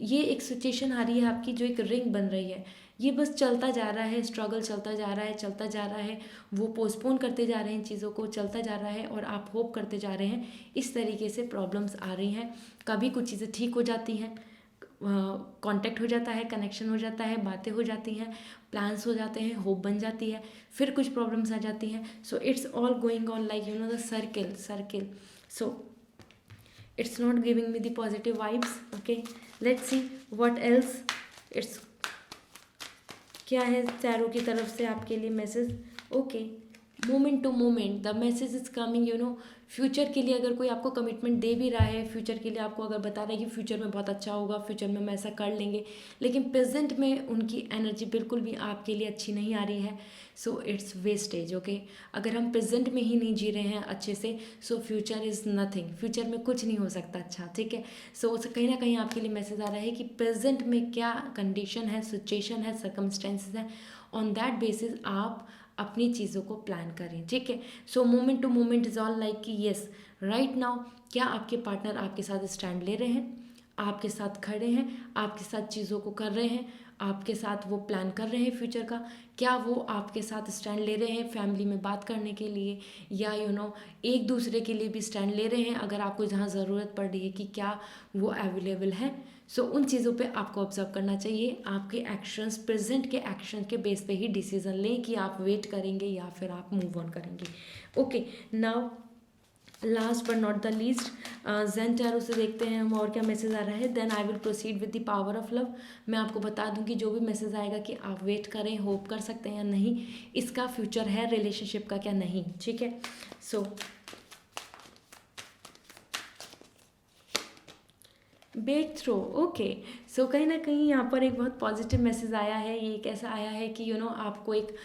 ये एक सिचुएशन आ रही है आपकी जो एक रिंग बन रही है, ये बस चलता जा रहा है, स्ट्रगल चलता जा रहा है, चलता जा रहा है, वो पोस्टपोन करते जा रहे हैं चीज़ों को, चलता जा रहा है, और आप होप करते जा रहे हैं। इस तरीके से प्रॉब्लम्स आ रही हैं। कभी कुछ चीज़ें ठीक हो जाती हैं, कांटेक्ट हो जाता है, कनेक्शन हो जाता है, बातें हो जाती हैं, प्लान्स हो जाते हैं, होप बन जाती है, फिर कुछ प्रॉब्लम्स आ जाती हैं। So it's all going on like the circle. So it's not giving me the positive vibes, okay। let's see what else it's क्या है टैरो की तरफ से आपके लिए message. Okay, moment to moment the message is coming, future के लिए अगर कोई आपको कमिटमेंट दे भी रहा है, फ्यूचर के लिए आपको अगर बता रहा है कि फ्यूचर में बहुत अच्छा होगा, फ्यूचर में हम ऐसा कर लेंगे, लेकिन प्रेजेंट में उनकी एनर्जी बिल्कुल भी आपके लिए अच्छी नहीं आ रही है। So it's wastage, okay. अगर हम प्रेजेंट में ही नहीं जी रहे हैं अच्छे से, so future is nothing, future में कुछ नहीं हो सकता अच्छा, ठीक है। सो कहीं ना कहीं आपके लिए मैसेज आ रहा है कि प्रेजेंट में क्या कंडीशन है, सिचुएशन है, सर्कमस्टेंसेज है, ऑन दैट बेसिस आप अपनी चीज़ों को प्लान करें, ठीक है। So moment to moment is all like कि येस राइट नाउ क्या आपके पार्टनर आपके साथ स्टैंड ले रहे हैं, आपके साथ खड़े हैं, आपके साथ चीज़ों को कर रहे हैं, आपके साथ वो प्लान कर रहे हैं फ्यूचर का, क्या वो आपके साथ स्टैंड ले रहे हैं फैमिली में बात करने के लिए, या एक दूसरे के लिए भी स्टैंड ले रहे हैं अगर आपको जहाँ ज़रूरत पड़ रही है कि क्या वो अवेलेबल है। सो उन चीज़ों पे आपको ऑब्जर्व करना चाहिए। आपके एक्शंस, प्रेजेंट के एक्शन के बेस पे ही डिसीजन लें कि आप वेट करेंगे या फिर आप मूव ऑन करेंगे। Okay, now last but not the least zen tarot से देखते हैं हम और क्या मैसेज आ रहा है, then I will proceed with the power of love. मैं आपको बता दूं कि जो भी मैसेज आएगा कि आप वेट करें, होप कर सकते हैं या नहीं, इसका फ्यूचर है रिलेशनशिप का क्या नहीं, ठीक है। So break through, okay. So कहीं ना कहीं यहाँ पर एक बहुत पॉजिटिव मैसेज आया है। ये एक ऐसा आया है कि आपको एक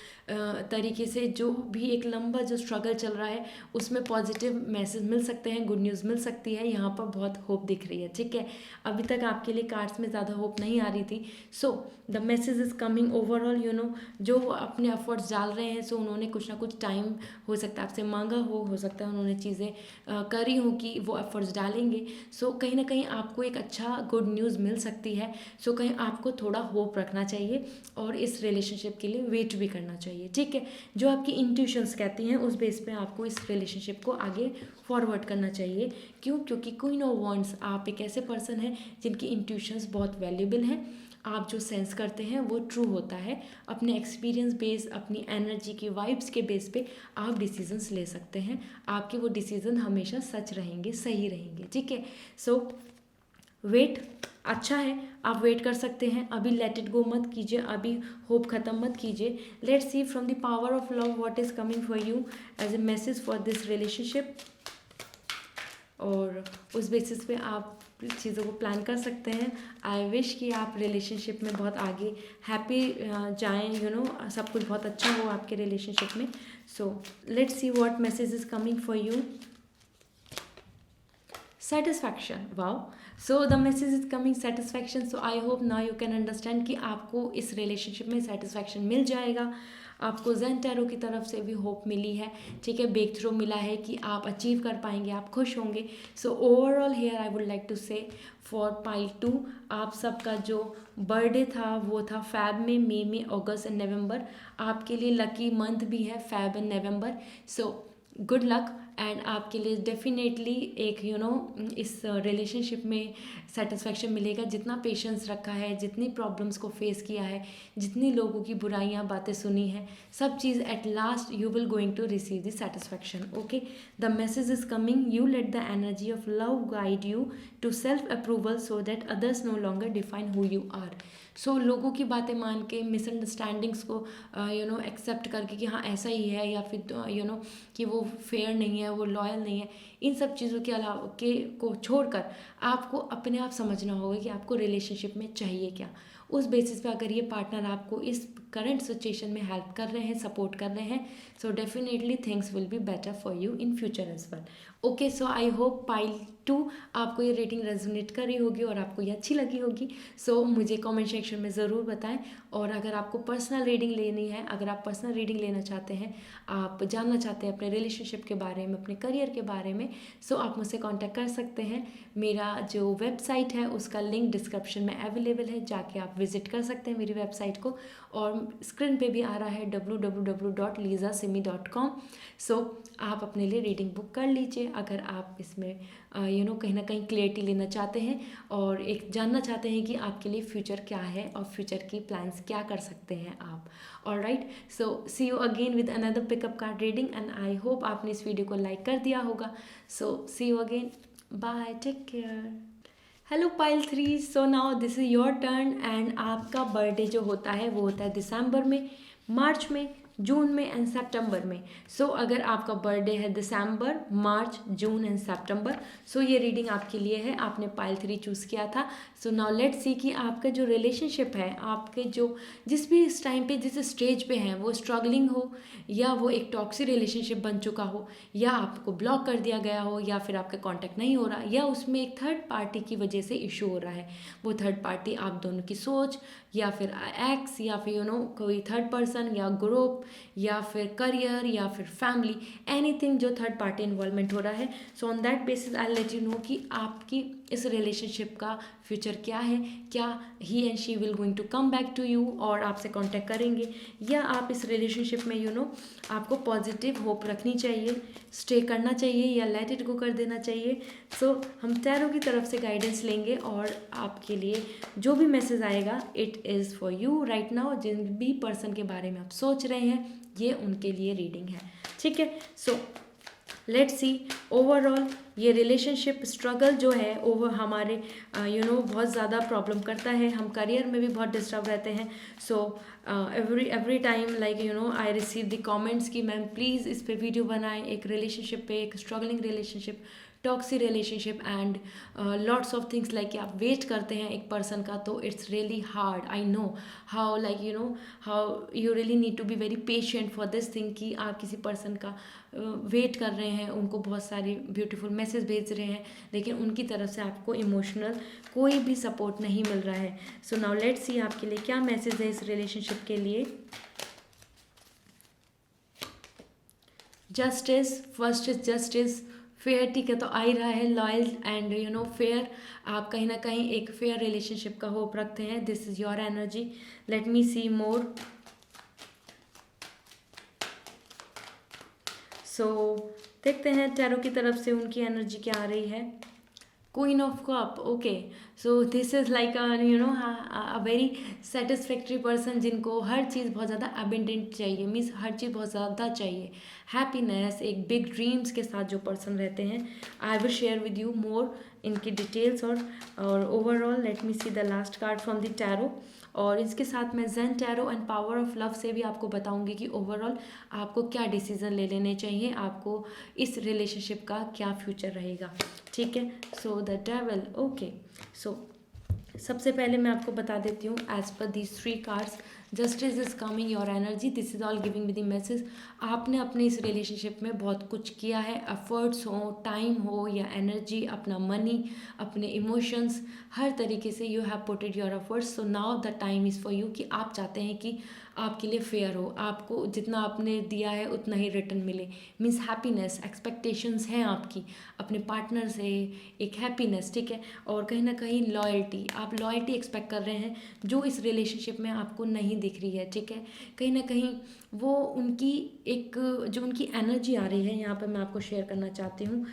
तरीके से जो भी एक लंबा जो स्ट्रगल चल रहा है उसमें पॉजिटिव मैसेज मिल सकते हैं, गुड न्यूज़ मिल सकती है। यहाँ पर बहुत होप दिख रही है, ठीक है। अभी तक आपके लिए कार्ड्स में ज़्यादा होप नहीं आ रही थी। So the message is coming overall, जो अपने एफर्ट्स डाल रहे हैं, सो उन्होंने कुछ ना कुछ टाइम हो सकता है आपसे मांगा हो सकता है उन्होंने चीज़ें करी हो कि वो एफर्ट्स डालेंगे। सो कहीं ना कहीं आपको एक अच्छा गुड न्यूज़ मिल सकती है। सो कहीं आपको थोड़ा होप रखना चाहिए और इस रिलेशनशिप के लिए वेट भी करना चाहिए, ठीक है। जो आपकी इंट्यूशंस कहती हैं उस बेस पे आपको इस रिलेशनशिप को आगे फॉरवर्ड करना चाहिए। क्यों? क्योंकि क्वीन ऑफ वांड्स आप एक ऐसे पर्सन हैं जिनकी इंट्यूशंस बहुत वैल्यूबल हैं। आप जो सेंस करते हैं वो ट्रू होता है। अपने एक्सपीरियंस बेस, अपनी एनर्जी की वाइब्स के बेस पे आप डिसीजंस ले सकते हैं। आपके वो डिसीजन हमेशा सच रहेंगे, सही रहेंगे, ठीक है। सो वेट अच्छा है, आप वेट कर सकते हैं, अभी लेट इट गो मत कीजिए, अभी होप ख़त्म मत कीजिए। Let's see from the power of love what is coming for you as a message for this relationship, और उस बेसिस पे आप चीज़ों को प्लान कर सकते हैं। आई विश कि आप रिलेशनशिप में बहुत आगे हैप्पी जाएं, सब कुछ बहुत अच्छा हो आपके रिलेशनशिप में। सो let's see what message is coming for you. satisfaction, wow, so the message is coming satisfaction, so I hope now you can understand कि आपको इस रिलेशनशिप में सेटिस्फैक्शन मिल जाएगा। आपको ज़ेन टैरो की तरफ से भी होप मिली है, ठीक है, ब्रेक थ्रू मिला है कि आप अचीव कर पाएंगे, आप खुश होंगे। So overall here I would like to say for pile 2, आप सबका जो बर्थडे था वो था फैब में, मई में, अगस्त एंड नवंबर। आपके लिए लकी मंथ भी है Feb and November. So good luck, and आपके लिए डेफिनेटली एक इस रिलेशनशिप में सेटिस्फैक्शन मिलेगा। जितना पेशेंस रखा है, जितनी प्रॉब्लम्स को फेस किया है, जितनी लोगों की बुराइयां बातें सुनी है, सब चीज़ at last you will going to receive the satisfaction. Okay, the message is coming, you let the energy of love guide you to self approval so that others no longer define who you are. So लोगों की बातें मान के, misunderstandings को accept करके कि हाँ ऐसा ही है, या फिर कि वो फेयर नहीं है, वो लॉयल नहीं है, इन सब चीज़ों के अलावा को छोड़कर आपको अपने आप समझना होगा कि आपको रिलेशनशिप में चाहिए क्या। उस बेसिस पे अगर ये पार्टनर आपको इस करंट सिचुएशन में हेल्प कर रहे हैं, सपोर्ट कर रहे हैं, so definitely things will be better for you in future as well. Okay, so I hope pile 2 आपको ये रेटिंग रेजोनेट कर रही होगी और आपको ये अच्छी लगी होगी। सो मुझे कमेंट सेक्शन में ज़रूर बताएं, और अगर आपको पर्सनल रीडिंग लेनी है, अगर आप पर्सनल रीडिंग लेना चाहते हैं, आप जानना चाहते हैं अपने रिलेशनशिप के बारे में, अपने करियर के बारे में, सो आप मुझसे कांटेक्ट कर सकते हैं। मेरा जो वेबसाइट है उसका लिंक डिस्क्रिप्शन में अवेलेबल है, जाके आप विजिट कर सकते हैं मेरी वेबसाइट को, और स्क्रीन पे भी आ रहा है www.lisasimi.com। सो आप अपने लिए रीडिंग बुक कर लीजिए अगर आप इसमें कहीं ना कहीं क्लियरिटी लेना चाहते हैं, और एक जानना चाहते हैं कि आपके लिए फ्यूचर क्या है और फ्यूचर की प्लान्स क्या कर सकते हैं आप। Alright, so see you again with another pickup card reading, and I hope आपने इस वीडियो को लाइक कर दिया होगा। So see you again, bye, take care. Hello pile 3, so now this is your turn, and आपका birthday जो होता है वो होता है दिसंबर में, मार्च में, जून में एंड सितंबर में। सो अगर आपका बर्थडे है दिसंबर, मार्च, जून एंड सितंबर, सो ये रीडिंग आपके लिए है, आपने पाइल 3 चूज़ किया था। सो नाउ लेट्स सी कि आपका जो रिलेशनशिप है, आपके जो जिस भी इस टाइम पे जिस स्टेज पे हैं, वो स्ट्रगलिंग हो, या वो एक टॉक्सिक रिलेशनशिप बन चुका हो, या आपको ब्लॉक कर दिया गया हो, या फिर आपका कांटेक्ट नहीं हो रहा, या उसमें एक थर्ड पार्टी की वजह से इशू हो रहा है। वो थर्ड पार्टी आप दोनों की सोच, या फिर एक्स, या फिर कोई थर्ड पर्सन, या ग्रुप, या फिर करियर, या फिर फैमिली, एनीथिंग जो थर्ड पार्टी इन्वॉल्वमेंट हो रहा है। So on that basis I let you know कि आपकी इस रिलेशनशिप का फ्यूचर क्या है, क्या he and she will going to come back to you और आपसे कांटेक्ट करेंगे, या आप इस रिलेशनशिप में आपको पॉजिटिव होप रखनी चाहिए, स्टे करना चाहिए, या लेट इट गो कर देना चाहिए। सो हम टैरो की तरफ से गाइडेंस लेंगे, और आपके लिए जो भी मैसेज आएगा it is for you right now. जिन भी पर्सन के बारे में आप सोच रहे हैं, ये उनके लिए रीडिंग है, ठीक है। सो लेट्स सी ओवरऑल ये रिलेशनशिप स्ट्रगल जो है ओवर हमारे बहुत ज़्यादा प्रॉब्लम करता है, हम करियर में भी बहुत डिस्टर्ब रहते हैं। So every time like I receive the comments कि मैम प्लीज़ इस पे वीडियो बनाएं, एक रिलेशनशिप पे, एक struggling relationship, toxic relationship, and lots of things like कि आप वेट करते हैं एक पर्सन का, तो it's really hard. I know how how you really need to be very patient for this thing कि आप किसी पर्सन का वेट कर रहे हैं, उनको बहुत सारी ब्यूटीफुल मैसेज भेज रहे हैं, लेकिन उनकी तरफ से आपको इमोशनल कोई भी सपोर्ट नहीं मिल रहा है। सो नाउ लेट्स सी आपके लिए क्या मैसेज है इस रिलेशनशिप के लिए। Justice, first is justice, fair, ठीक है, तो आ ही रहा है लॉयल एंड फेयर। आप कहीं ना कहीं एक फेयर रिलेशनशिप का होप रखते हैं, this is your energy. Let me see more. So देखते हैं टैरो की तरफ से उनकी एनर्जी क्या आ रही है। Queen of Cup, okay. So this is like a very satisfactory person जिनको हर चीज़ बहुत ज़्यादा abundant चाहिए, मीन्स हर चीज़ बहुत ज़्यादा चाहिए, हैप्पीनेस, एक बिग ड्रीम्स के साथ जो पर्सन रहते हैं. I will share with you more इनकी डिटेल्स. और overall let me see the last card from the tarot. और इसके साथ मैं Zen tarot and power of love से भी आपको बताऊंगी कि ओवरऑल आपको क्या डिसीजन ले लेने चाहिए, आपको इस रिलेशनशिप का क्या फ्यूचर रहेगा. ठीक है. So the devil, okay. So सबसे पहले मैं आपको बता देती हूँ as per these three cards. Justice is coming your energy, this is all giving with the message. आपने अपने इस रिलेशनशिप में बहुत कुछ किया है, एफर्ट्स हो, टाइम हो या एनर्जी, अपना मनी, अपने इमोशंस, हर तरीके से you have putted your efforts. So now the time is for you कि आप चाहते हैं कि आपके लिए फेयर हो, आपको जितना आपने दिया है उतना ही रिटर्न मिले. मीन्स हैप्पीनेस, एक्सपेक्टेशंस हैं आपकी अपने पार्टनर से, एक हैप्पीनेस. ठीक है. और कहीं ना कहीं लॉयल्टी, आप लॉयल्टी एक्सपेक्ट कर रहे हैं जो इस रिलेशनशिप में आपको नहीं दिख रही है. ठीक है. कहीं ना कहीं वो उनकी एक जो उनकी एनर्जी आ रही है यहाँ पर मैं आपको शेयर करना चाहती हूँ.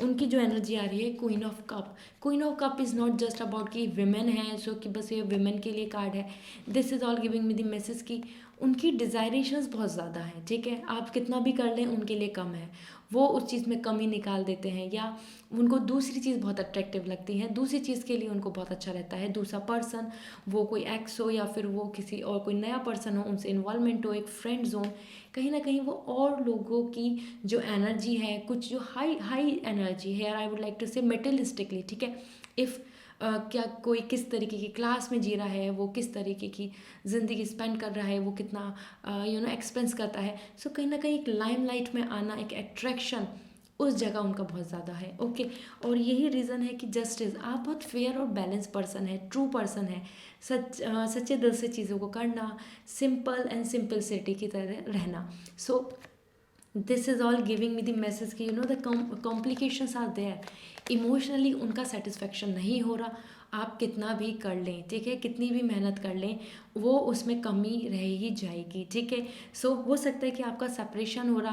उनकी जो एनर्जी आ रही है queen of cup. Queen of cup is not just about कि विमेन है, सो कि बस ये विमेन के लिए कार्ड है. This is all giving me the message कि उनकी डिज़ायरेशंस बहुत ज़्यादा हैं. ठीक है. आप कितना भी कर लें उनके लिए कम है, वो उस चीज़ में कमी निकाल देते हैं, या उनको दूसरी चीज़ बहुत अट्रैक्टिव लगती है, दूसरी चीज़ के लिए उनको बहुत अच्छा रहता है. दूसरा पर्सन, वो कोई एक्स हो या फिर वो किसी और कोई नया पर्सन हो, उनसे इन्वॉल्वमेंट हो, एक फ्रेंड जोन, कहीं ना कहीं वो और लोगों की जो एनर्जी है, कुछ जो हाई हाई एनर्जी है, आई वुड लाइक टू से मेटलिस्टिकली. ठीक है. इफ़ क्या कोई किस तरीके की क्लास में जी रहा है, वो किस तरीके की ज़िंदगी स्पेंड कर रहा है, वो कितना एक्सपेंस करता है. सो कहीं ना कहीं एक लाइमलाइट में आना, एक अट्रैक्शन उस जगह उनका बहुत ज़्यादा है. ओके. और यही रीज़न है कि जस्टिस, आप बहुत फेयर और बैलेंस पर्सन है, ट्रू पर्सन है. सच्चे दिल से चीज़ों को करना, सिंपल एंड सिंपलिसिटी की तरह रहना. So this is all giving me the message कि the complications are there. Emotionally उनका सेटिस्फेक्शन नहीं हो रहा, आप कितना भी कर लें. ठीक है. कितनी भी मेहनत कर लें, वो उसमें कमी रह ही जाएगी. ठीक है. सो हो सकता है कि आपका सेपरेशन हो रहा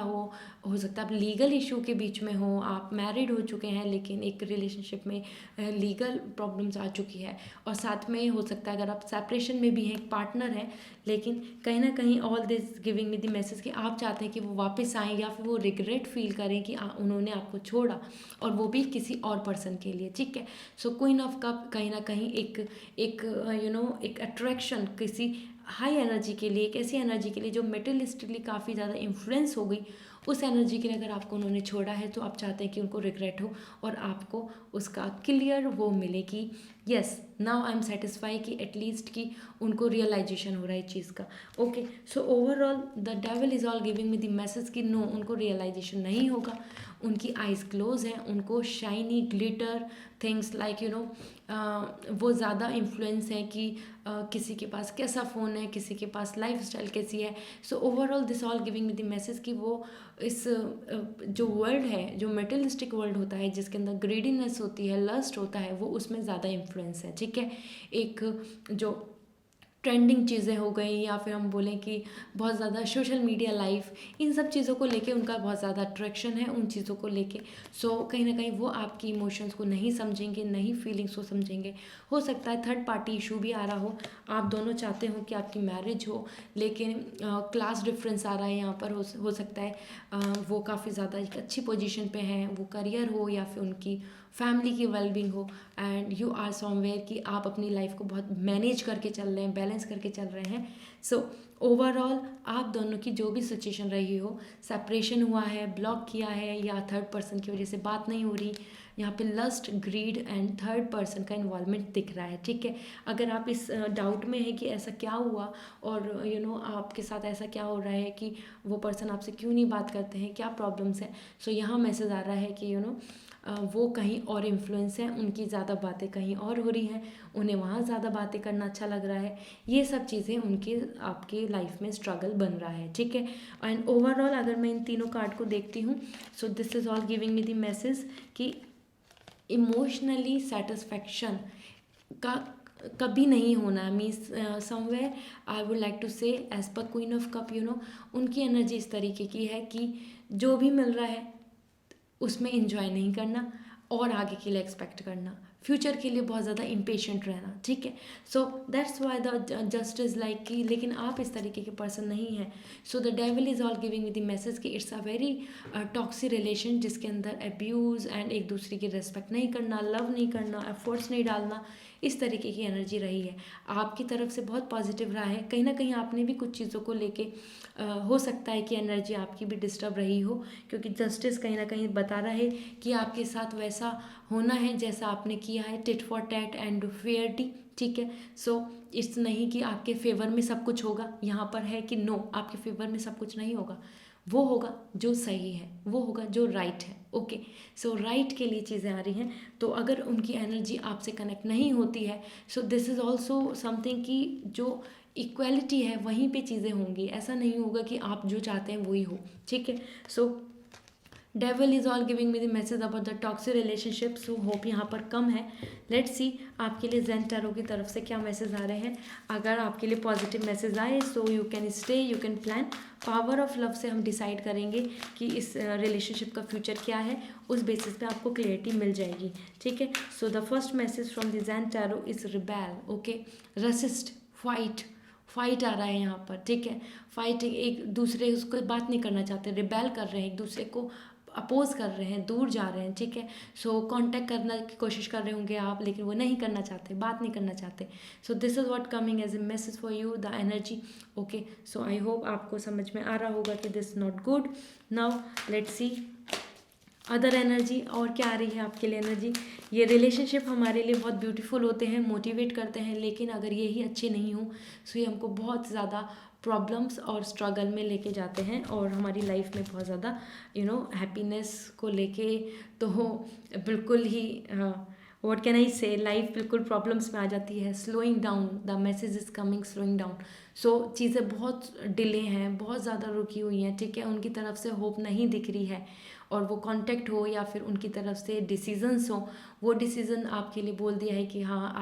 हो सकता है आप लीगल इशू के बीच में हो, आप मैरिड हो चुके हैं लेकिन एक रिलेशनशिप में लीगल प्रॉब्लम्स आ चुकी है. और साथ में हो सकता है अगर आप सेपरेशन में भी हैं, एक पार्टनर है, लेकिन कहीं ना कहीं all this giving me the message कि आप चाहते हैं कि वो वापस आएँ या फिर वो रिग्रेट फील करें कि उन्होंने आपको छोड़ा, और वो भी किसी और पर्सन के लिए. ठीक है. सो क्वीन ऑफ कप कहीं ना कहीं एक एक अट्रैक्शन किसी हाई एनर्जी के लिए, एक ऐसी एनर्जी के लिए जो मेटलिस्टिकली काफ़ी ज़्यादा इन्फ्लुएंस हो गई, उस एनर्जी के लिए अगर आपको उन्होंने छोड़ा है तो आप चाहते हैं कि उनको रिग्रेट हो और आपको उसका क्लियर वो मिले कि yes now I M satisfy, कि एटलीस्ट कि उनको रियलाइजेशन हो रहा है चीज़ का. Okay. So overall the devil is all giving me the message कि नो, उनको रियलाइजेशन नहीं होगा. उनकी आइज़ क्लोज हैं, उनको शाइनी ग्लिटर थिंग्स लाइक वो ज़्यादा इन्फ्लुएंस है कि किसी के पास कैसा फ़ोन है, किसी के पास लाइफ स्टाइल कैसी है. So overall this all giving me the message कि वो इस जो वर्ल्ड है, जो मेटलिस्टिक वर्ल्ड होता है जिसके अंदर ग्रीडीनेस होती है, लस्ट होता है, वो उसमें ज़्यादा इन्फ्लुएंस है. ठीक है. एक जो ट्रेंडिंग चीज़ें हो गई या फिर हम बोलें कि बहुत ज़्यादा सोशल मीडिया लाइफ, इन सब चीज़ों को लेके उनका बहुत ज़्यादा अट्रैक्शन है उन चीज़ों को लेके. सो कहीं ना कहीं वो आपकी इमोशंस को नहीं समझेंगे, नहीं फीलिंग्स को समझेंगे. हो सकता है थर्ड पार्टी इशू भी आ रहा हो, आप दोनों चाहते हो कि आपकी मैरिज हो, लेकिन क्लास डिफरेंस आ रहा है यहाँ पर. हो सकता है वो काफ़ी ज़्यादा एक अच्छी पोजीशन पे हैं, वो करियर हो या फिर उनकी फैमिली की वेलबींग हो, एंड यू आर समवेयर कि आप अपनी लाइफ को बहुत मैनेज करके चल रहे हैं, बैलेंस करके चल रहे हैं. सो ओवरऑल आप दोनों की जो भी सिचुएशन रही हो, सेपरेशन हुआ है, ब्लॉक किया है, या थर्ड पर्सन की वजह से बात नहीं हो रही, यहाँ पे lust, greed and third person का इन्वॉल्वमेंट दिख रहा है. ठीक है. अगर आप इस डाउट में है कि ऐसा क्या हुआ और आपके साथ ऐसा क्या हो रहा है कि वो पर्सन आपसे क्यों नहीं बात करते हैं, क्या प्रॉब्लम्स हैं, सो यहाँ मैसेज आ रहा है कि वो कहीं और इन्फ्लुएंस हैं, उनकी ज़्यादा बातें कहीं और हो रही हैं, उन्हें वहाँ ज़्यादा बातें करना अच्छा लग रहा है. ये सब चीज़ें उनके आपके लाइफ में स्ट्रगल बन रहा है. ठीक है. एंड ओवरऑल अगर मैं इन तीनों कार्ड को देखती हूँ, so this is all giving me the message कि इमोशनली सेटिस्फैक्शन का कभी नहीं होना. Means somewhere I would like to say as per queen of cup उनकी एनर्जी इस तरीके की है कि जो भी मिल रहा है उसमें इंजॉय नहीं करना, और आगे के लिए एक्सपेक्ट करना, फ्यूचर के लिए बहुत ज़्यादा इम्पेशेंट रहना, ठीक है। So that's why the justice like कि लेकिन आप इस तरीके के पर्सन नहीं हैं। So the devil is all giving with the message कि it's a very toxic relation जिसके अंदर अब्यूज़ एंड एक दूसरे की रिस्पेक्ट नहीं करना, लव नहीं करना, एफर्ट्स नहीं डालना, इस तरीके की एनर्जी रही है। आपकी तरफ से बहुत पॉजिटिव रहा है, कहीं ना कहीं आपने भी कुछ चीज़ों को लेके हो सकता है कि एनर्जी आपकी भी डिस्टर्ब रही हो, क्योंकि जस्टिस कहीं ना कहीं बता रहा है कि आपके साथ वैसा होना है जैसा आपने किया है, टिट फॉर टैट एंड फेयरटी, ठीक है। सो इस नहीं कि आपके फेवर में सब कुछ होगा, यहाँ पर है कि नो, आपके फेवर में सब कुछ नहीं होगा, वो होगा जो सही है, वो होगा जो राइट है, ओके। सो राइट के लिए चीज़ें आ रही हैं। तो अगर उनकी एनर्जी आपसे कनेक्ट नहीं होती है, so this is also something कि जो इक्वलिटी है वहीं पे चीज़ें होंगी, ऐसा नहीं होगा कि आप जो चाहते हैं वही हो, ठीक है। So devil is all giving me the message about the toxic relationship, so hope यहाँ पर कम है। लेट्स सी आपके लिए ज़ेन टैरो की तरफ से क्या मैसेज आ रहे हैं। अगर आपके लिए पॉजिटिव मैसेज आए so you can stay, you can plan. Power of love से हम डिसाइड करेंगे कि इस रिलेशनशिप का फ्यूचर क्या है, उस बेसिस पे आपको क्लियरिटी मिल जाएगी, ठीक है। So the first message from the Zen tarot is rebel, okay, resist, fight आ रहा है यहाँ पर, ठीक है। फाइट, एक दूसरे को बात नहीं करना चाहते, रिबेल कर रहे हैं, एक दूसरे को अपोज कर रहे हैं, दूर जा रहे हैं, ठीक है। सो कांटेक्ट करने की कोशिश कर रहे होंगे आप, लेकिन वो नहीं करना चाहते, बात नहीं करना चाहते। So this is what coming as a message for you, the energy, okay. So I hope आपको समझ में आ रहा होगा कि this not good. Now let's see other energy और क्या आ रही है आपके लिए एनर्जी। ये रिलेशनशिप हमारे लिए बहुत ब्यूटीफुल होते हैं, मोटिवेट करते हैं, लेकिन अगर ये ही अच्छे नहीं हो सो ये हमको बहुत ज़्यादा प्रॉब्लम्स और स्ट्रगल में लेके जाते हैं और हमारी लाइफ में बहुत ज़्यादा हैप्पीनेस को लेके तो बिल्कुल ही व्हाट कैन आई से, लाइफ बिल्कुल प्रॉब्लम्स में आ जाती है। Slowing down, the message is coming, slowing down. So चीज़ें बहुत डिले हैं, बहुत ज़्यादा रुकी हुई हैं, ठीक है। उनकी तरफ से होप नहीं दिख रही है, और वो कांटेक्ट हो या फिर उनकी तरफ से डिसीजंस हो, वो डिसीज़न आपके लिए बोल दिया है कि हाँ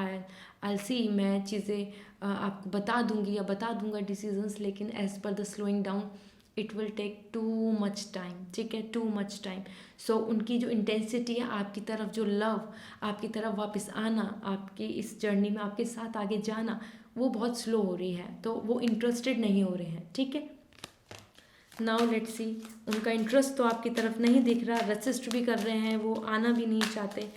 आई सी, मैं चीज़ें आपको बता दूंगी या बता दूंगा डिसीजंस, लेकिन as per the slowing down it will take too much time, ठीक है, टू मच टाइम। सो उनकी जो इंटेंसिटी है आपकी तरफ, जो लव आपकी तरफ वापस आना, आपकी इस जर्नी में आपके साथ आगे जाना, वो बहुत स्लो हो रही है, तो वो इंटरेस्टेड नहीं हो रहे हैं, ठीक है। नाउ लेट्स सी, उनका इंटरेस्ट तो आपकी तरफ नहीं दिख रहा, रेसिस्ट भी कर रहे हैं, वो आना भी नहीं चाहते,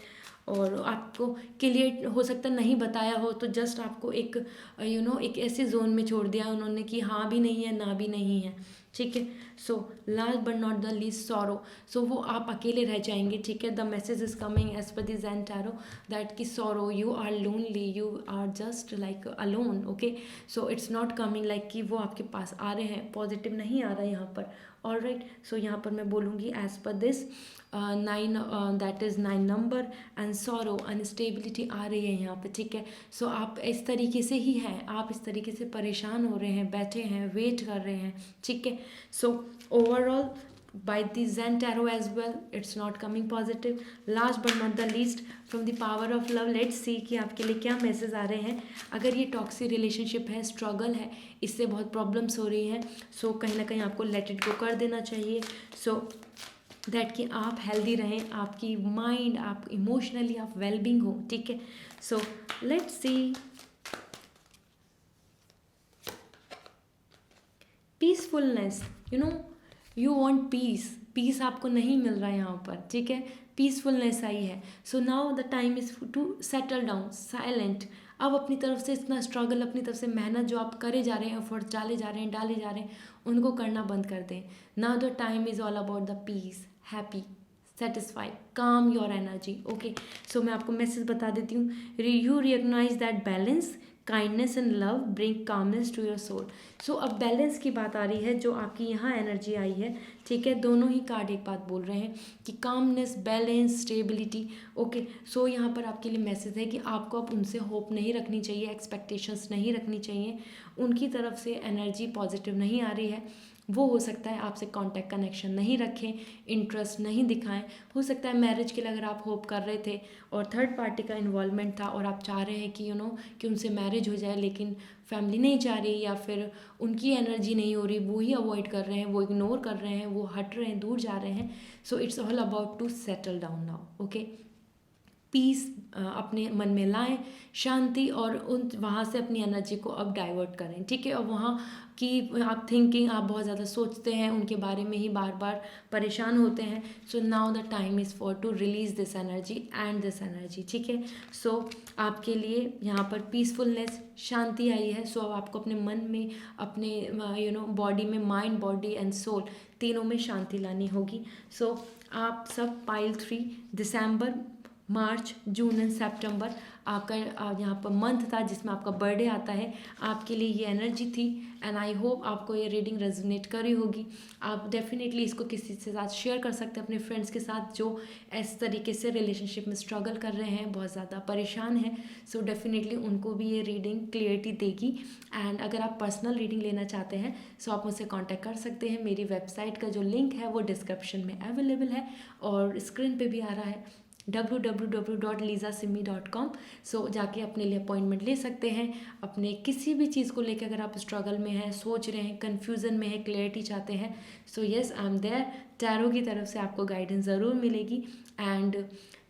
और आपको क्लियर हो सकता नहीं बताया हो, तो जस्ट आपको एक एक ऐसे जोन में छोड़ दिया उन्होंने कि हाँ भी नहीं है ना भी नहीं है, ठीक है। So last but not the least sorrow, so वो आप अकेले रह जाएंगे, ठीक है। The message is coming as per the Zen tarot that कि sorrow, you are lonely, you are just like alone, okay. So it's not coming like कि वो आपके पास आ रहे हैं, पॉजिटिव नहीं आ रहा है यहाँ पर, ऑल राइट। सो यहाँ पर मैं बोलूँगी as per this 9, that is 9 number and sorrow, instability आ रही है यहाँ पे, ठीक है। सो आप इस तरीके से ही हैं, आप इस तरीके से परेशान हो रहे हैं, बैठे हैं, वेट कर रहे हैं, ठीक है। So overall by the Zen tarot as well, it's not coming positive. Last but not the least, from the power of love, let's see कि आपके लिए क्या मैसेज आ रहे हैं। अगर ये टॉक्सिक रिलेशनशिप है, स्ट्रगल है, इससे बहुत प्रॉब्लम्स हो रही हैं, सो कहीं ना कहीं आपको लेट इट गो कर देना चाहिए, सो दैट कि आप हेल्दी रहें, आपकी माइंड, आप इमोशनली आप वेलबींग हो, ठीक है। So let's see peacefulness, you want peace, peace आपको नहीं मिल रहा है यहाँ पर, ठीक है। पीसफुलनेस आई है, so now the time is to settle down, silent. अब अपनी तरफ से इतना स्ट्रगल, अपनी तरफ से मेहनत जो आप करे जा रहे हैं, एफर्ट्स डाले जा रहे हैं, उनको करना बंद कर दें। Now the time is all about the peace, happy, satisfy, calm your energy, okay. So मैं आपको मैसेज बता देती हूँ, you recognize that balance, kindness and love bring calmness to your soul. So अब बैलेंस की बात आ रही है, जो आपकी यहाँ एनर्जी आई है, ठीक है। दोनों ही कार्ड एक बात बोल रहे हैं कि calmness, balance, stability, okay. So यहाँ पर आपके लिए मैसेज है कि आपको अब उनसे होप नहीं रखनी चाहिए, एक्सपेक्टेशंस नहीं रखनी चाहिए, उनकी तरफ से एनर्जी पॉजिटिव नहीं आ रही है। वो हो सकता है आपसे कांटेक्ट कनेक्शन नहीं रखें, इंटरेस्ट नहीं दिखाएं, हो सकता है मैरिज के लिए अगर आप होप कर रहे थे और थर्ड पार्टी का इन्वॉल्वमेंट था और आप चाह रहे हैं कि कि उनसे मैरिज हो जाए, लेकिन फैमिली नहीं चाह रही या फिर उनकी एनर्जी नहीं हो रही, वो ही अवॉइड कर रहे हैं, वो इग्नोर कर रहे हैं, वो हट रहे हैं, दूर जा रहे हैं। So it's all about to settle down now, okay. Peace अपने मन में लाएं, शांति, और उन वहाँ से अपनी एनर्जी को अब डाइवर्ट करें, ठीक है। और वहाँ की आप थिंकिंग, आप बहुत ज़्यादा सोचते हैं उनके बारे में ही, बार बार परेशान होते हैं। So now the time is for to release this energy and this energy, ठीक है। सो आपके लिए यहाँ पर पीसफुलनेस, शांति आई है। सो अब आपको अपने मन में, अपने बॉडी में, माइंड, बॉडी एंड सोल तीनों में शांति लानी होगी। सो आप सब pile 3 December, March, June and सितंबर आपका यहाँ पर मंथ था जिसमें आपका बर्थडे आता है, आपके लिए ये एनर्जी थी। एंड आई होप आपको ये रीडिंग रेजोनेट करी होगी। आप डेफिनेटली इसको किसी के साथ शेयर कर सकते हैं, अपने फ्रेंड्स के साथ जो इस तरीके से रिलेशनशिप में स्ट्रगल कर रहे हैं, बहुत ज़्यादा परेशान हैं। सो डेफिनेटली उनको भी ये रीडिंग क्लियरिटी देगी। एंड अगर आप पर्सनल रीडिंग लेना चाहते हैं सो आप मुझसे कॉन्टैक्ट कर सकते हैं। मेरी वेबसाइट का जो लिंक है वो डिस्क्रिप्शन में अवेलेबल है और स्क्रीन पे भी आ रहा है, www.lisasimmi.com। सो जाके अपने लिए अपॉइंटमेंट ले सकते हैं। अपने किसी भी चीज़ को लेकर अगर आप स्ट्रगल में हैं, सोच रहे हैं, कन्फ्यूज़न में है, क्लैरिटी चाहते हैं, so yes I am there. Tarot की तरफ से आपको गाइडेंस ज़रूर मिलेगी। And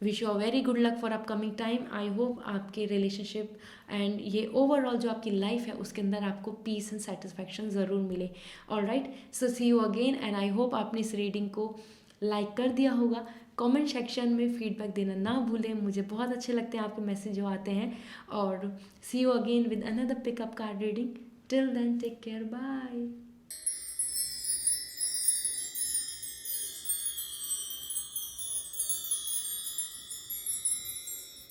wish you a very good luck for upcoming time. I hope आपके रिलेशनशिप एंड ये ओवरऑल जो आपकी लाइफ है उसके अंदर आपको पीस एंड सेटिस्फैक्शन ज़रूर मिले। Alright, so see you again. And I hope आपने इस रीडिंग को लाइक कर दिया होगा। कमेंट सेक्शन में फीडबैक देना ना भूलें, मुझे बहुत अच्छे लगते हैं आपके मैसेज जो आते हैं। और see you again with another pickup card reading. Till then take care, bye.